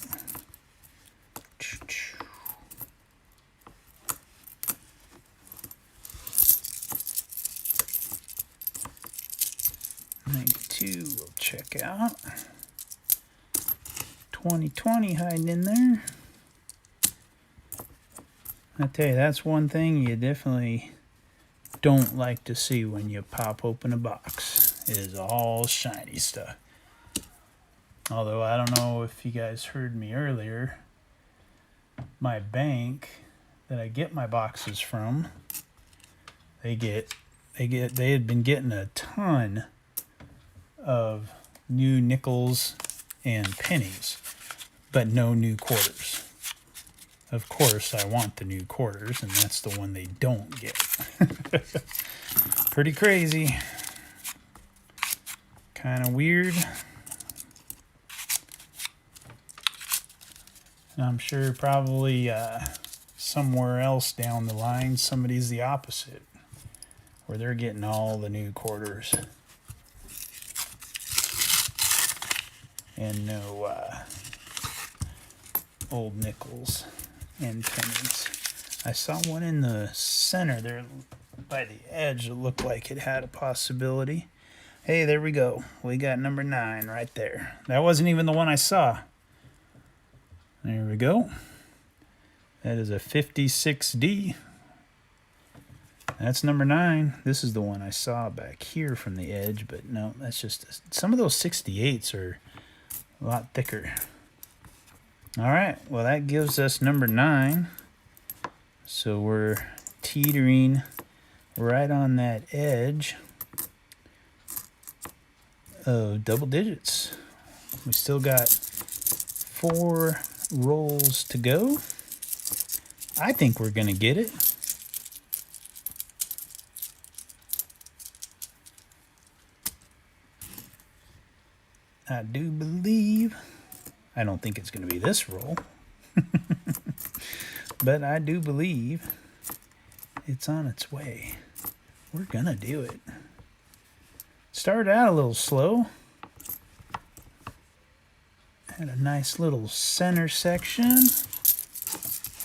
92 we'll check out. 2020 hiding in there. I tell you, that's one thing you definitely don't like to see when you pop open a box. It is all shiny stuff. Although I don't know if you guys heard me earlier, my bank that I get my boxes from, they had been getting a ton of new nickels and pennies, but no new quarters. Of course, I want the new quarters, and that's the one they don't get. Pretty crazy. Kind of weird. And I'm sure probably somewhere else down the line, somebody's the opposite, where they're getting all the new quarters and no old nickels and pennies. I saw one in the center there by the edge that looked like it had a possibility. Hey, there we go. We got number 9 right there. That wasn't even the one I saw. There we go. That is a 56D. That's number 9. This is the one I saw back here from the edge, but no, that's just some of those 68s are a lot thicker. All right, well, that gives us number 9. So we're teetering right on that edge of double digits. We still got 4 rolls to go. I think we're going to get it. I do believe. I don't think it's going to be this roll. But I do believe it's on its way. We're going to do it. Started out a little slow. Had a nice little center section.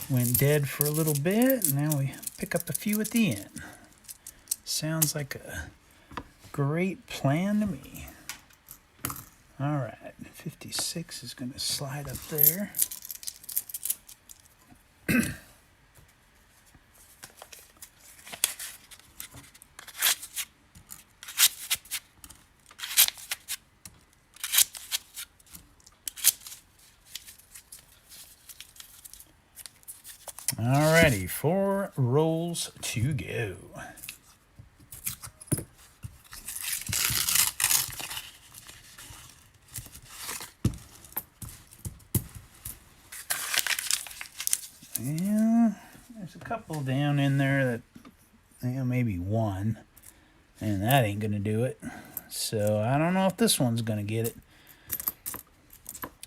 Went dead for a little bit. And now we pick up a few at the end. Sounds like a great plan to me. All right, 56 is going to slide up there. Alrighty, 4 rolls to go. Yeah, there's a couple down in there that, yeah, maybe one, and that ain't gonna do it. So I don't know if this one's gonna get it.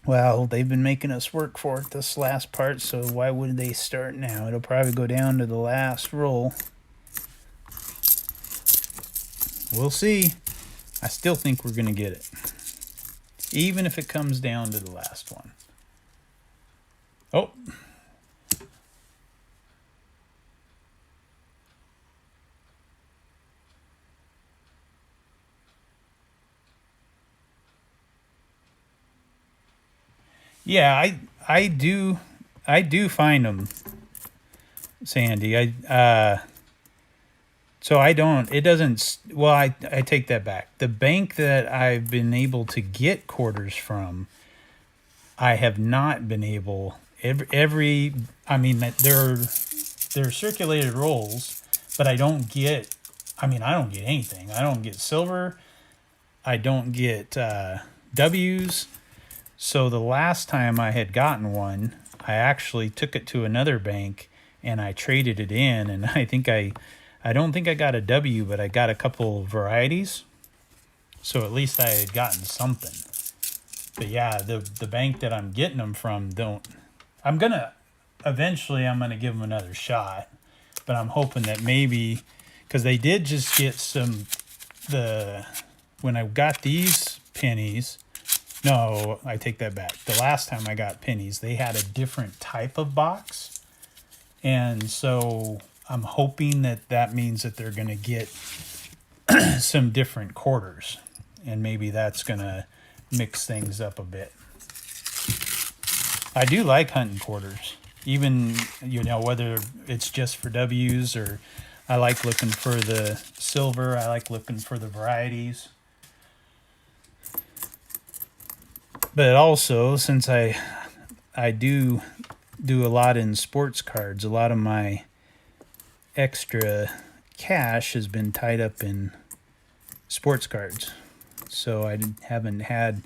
Well, they've been making us work for it this last part, so why would they start now? It'll probably go down to the last roll. We'll see. I still think we're gonna get it, even if it comes down to the last one. Oh. Yeah, I do find them, Sandy. So I don't. It doesn't. Well, I take that back. The bank that I've been able to get quarters from, I have not been able. Every. I mean, they're circulated rolls, but I don't get. I mean, I don't get anything. I don't get silver. I don't get W's. So the last time I had gotten one, I actually took it to another bank and I traded it in, and I don't think I got a W, but I got a couple varieties. So at least I had gotten something. But yeah, the bank that I'm getting them from eventually I'm gonna give them another shot, but I'm hoping that maybe, because they did just get when I got these pennies. No, I take that back. The last time I got pennies, they had a different type of box. And so I'm hoping that means that they're going to get some different quarters. And maybe that's going to mix things up a bit. I do like hunting quarters. Even, whether it's just for W's or I like looking for the silver. I like looking for the varieties. But also, since I do do a lot in sports cards. A lot of my extra cash has been tied up in sports cards. So I haven't had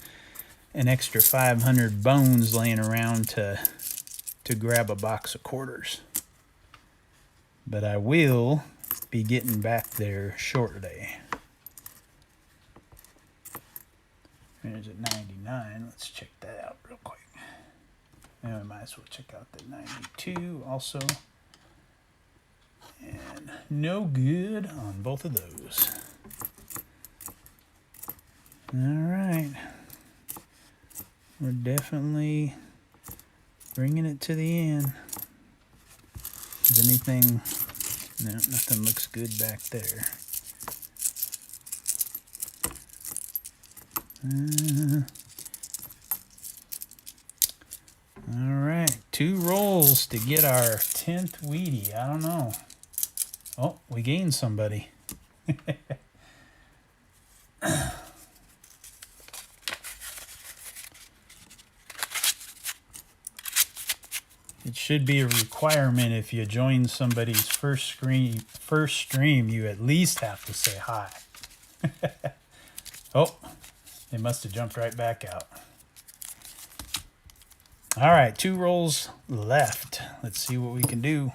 an extra 500 bones laying around to grab a box of quarters. But I will be getting back there shortly. There's at 99. Let's check that out real quick. Now I might as well check out the 92 also. And no good on both of those. All right. We're definitely bringing it to the end. Is anything? No, nothing looks good back there. All right, 2 rolls to get our 10th Wheatie. I don't know. Oh, we gained somebody. It should be a requirement if you join somebody's first stream, you at least have to say hi. Oh, they must have jumped right back out. All right, 2 rolls left. Let's see what we can do.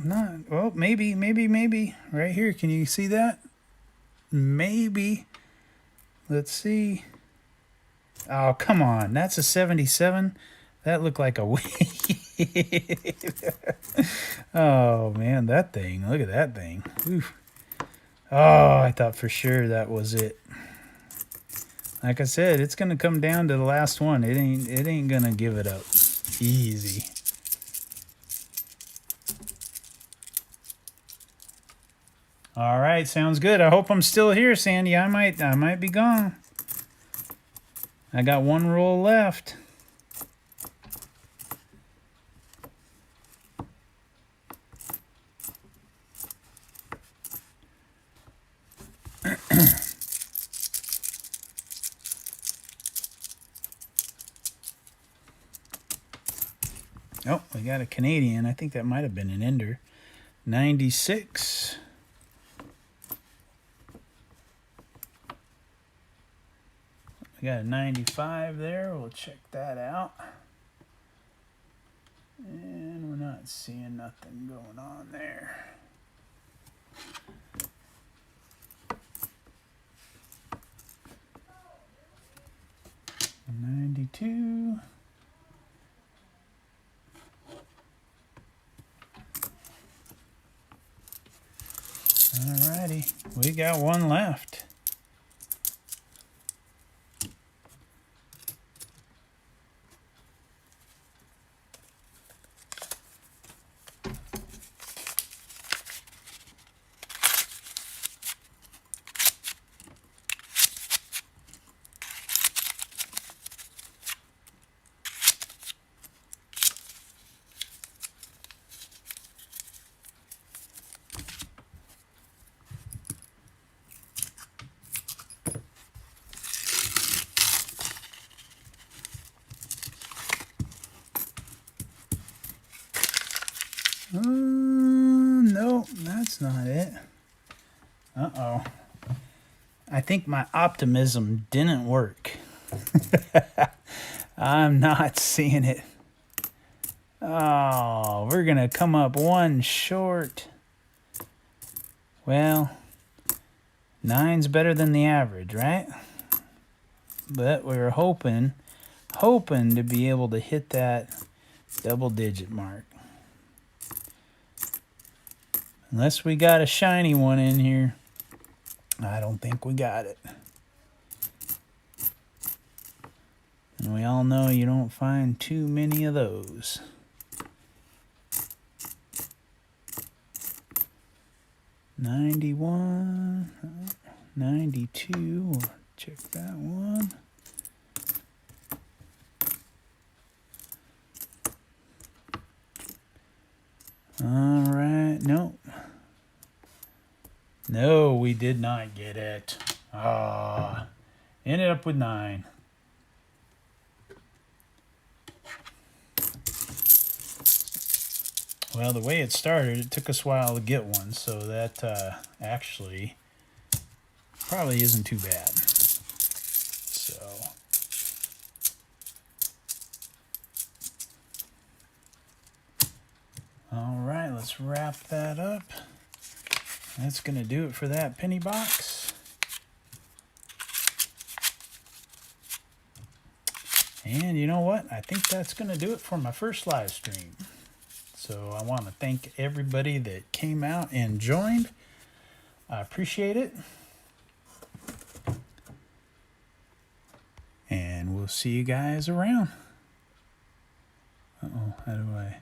Not. Well, maybe. Right here, can you see that? Maybe. Let's see. Oh, come on. That's a 77. That looked like a wave. Oh, man, that thing. Look at that thing. Oof. Oh, I thought for sure that was it. Like I said, it's going to come down to the last one. It ain't going to give it up easy. All right, sounds good. I hope I'm still here, Sandy. I might be gone. I got 1 roll left. Oh, we got a Canadian. I think that might have been an ender. 96. We got a 95 there. We'll check that out. And we're not seeing nothing going on there. $92. Alrighty, we got 1 left. No, that's not it. Uh-oh. I think my optimism didn't work. I'm not seeing it. Oh, we're going to come up 1 short. Well, 9's better than the average, right? But we're hoping to be able to hit that double-digit mark. Unless we got a shiny one in here. I don't think we got it. And we all know you don't find too many of those. $91, $92. We'll check that one. All right. No. No, we did not get it. Ah, ended up with 9. Well, the way it started, it took us a while to get one, so that actually probably isn't too bad. So, all right, let's wrap that up. That's going to do it for that penny box. And you know what? I think that's going to do it for my first live stream. So I want to thank everybody that came out and joined. I appreciate it. And we'll see you guys around. Uh-oh, how do I...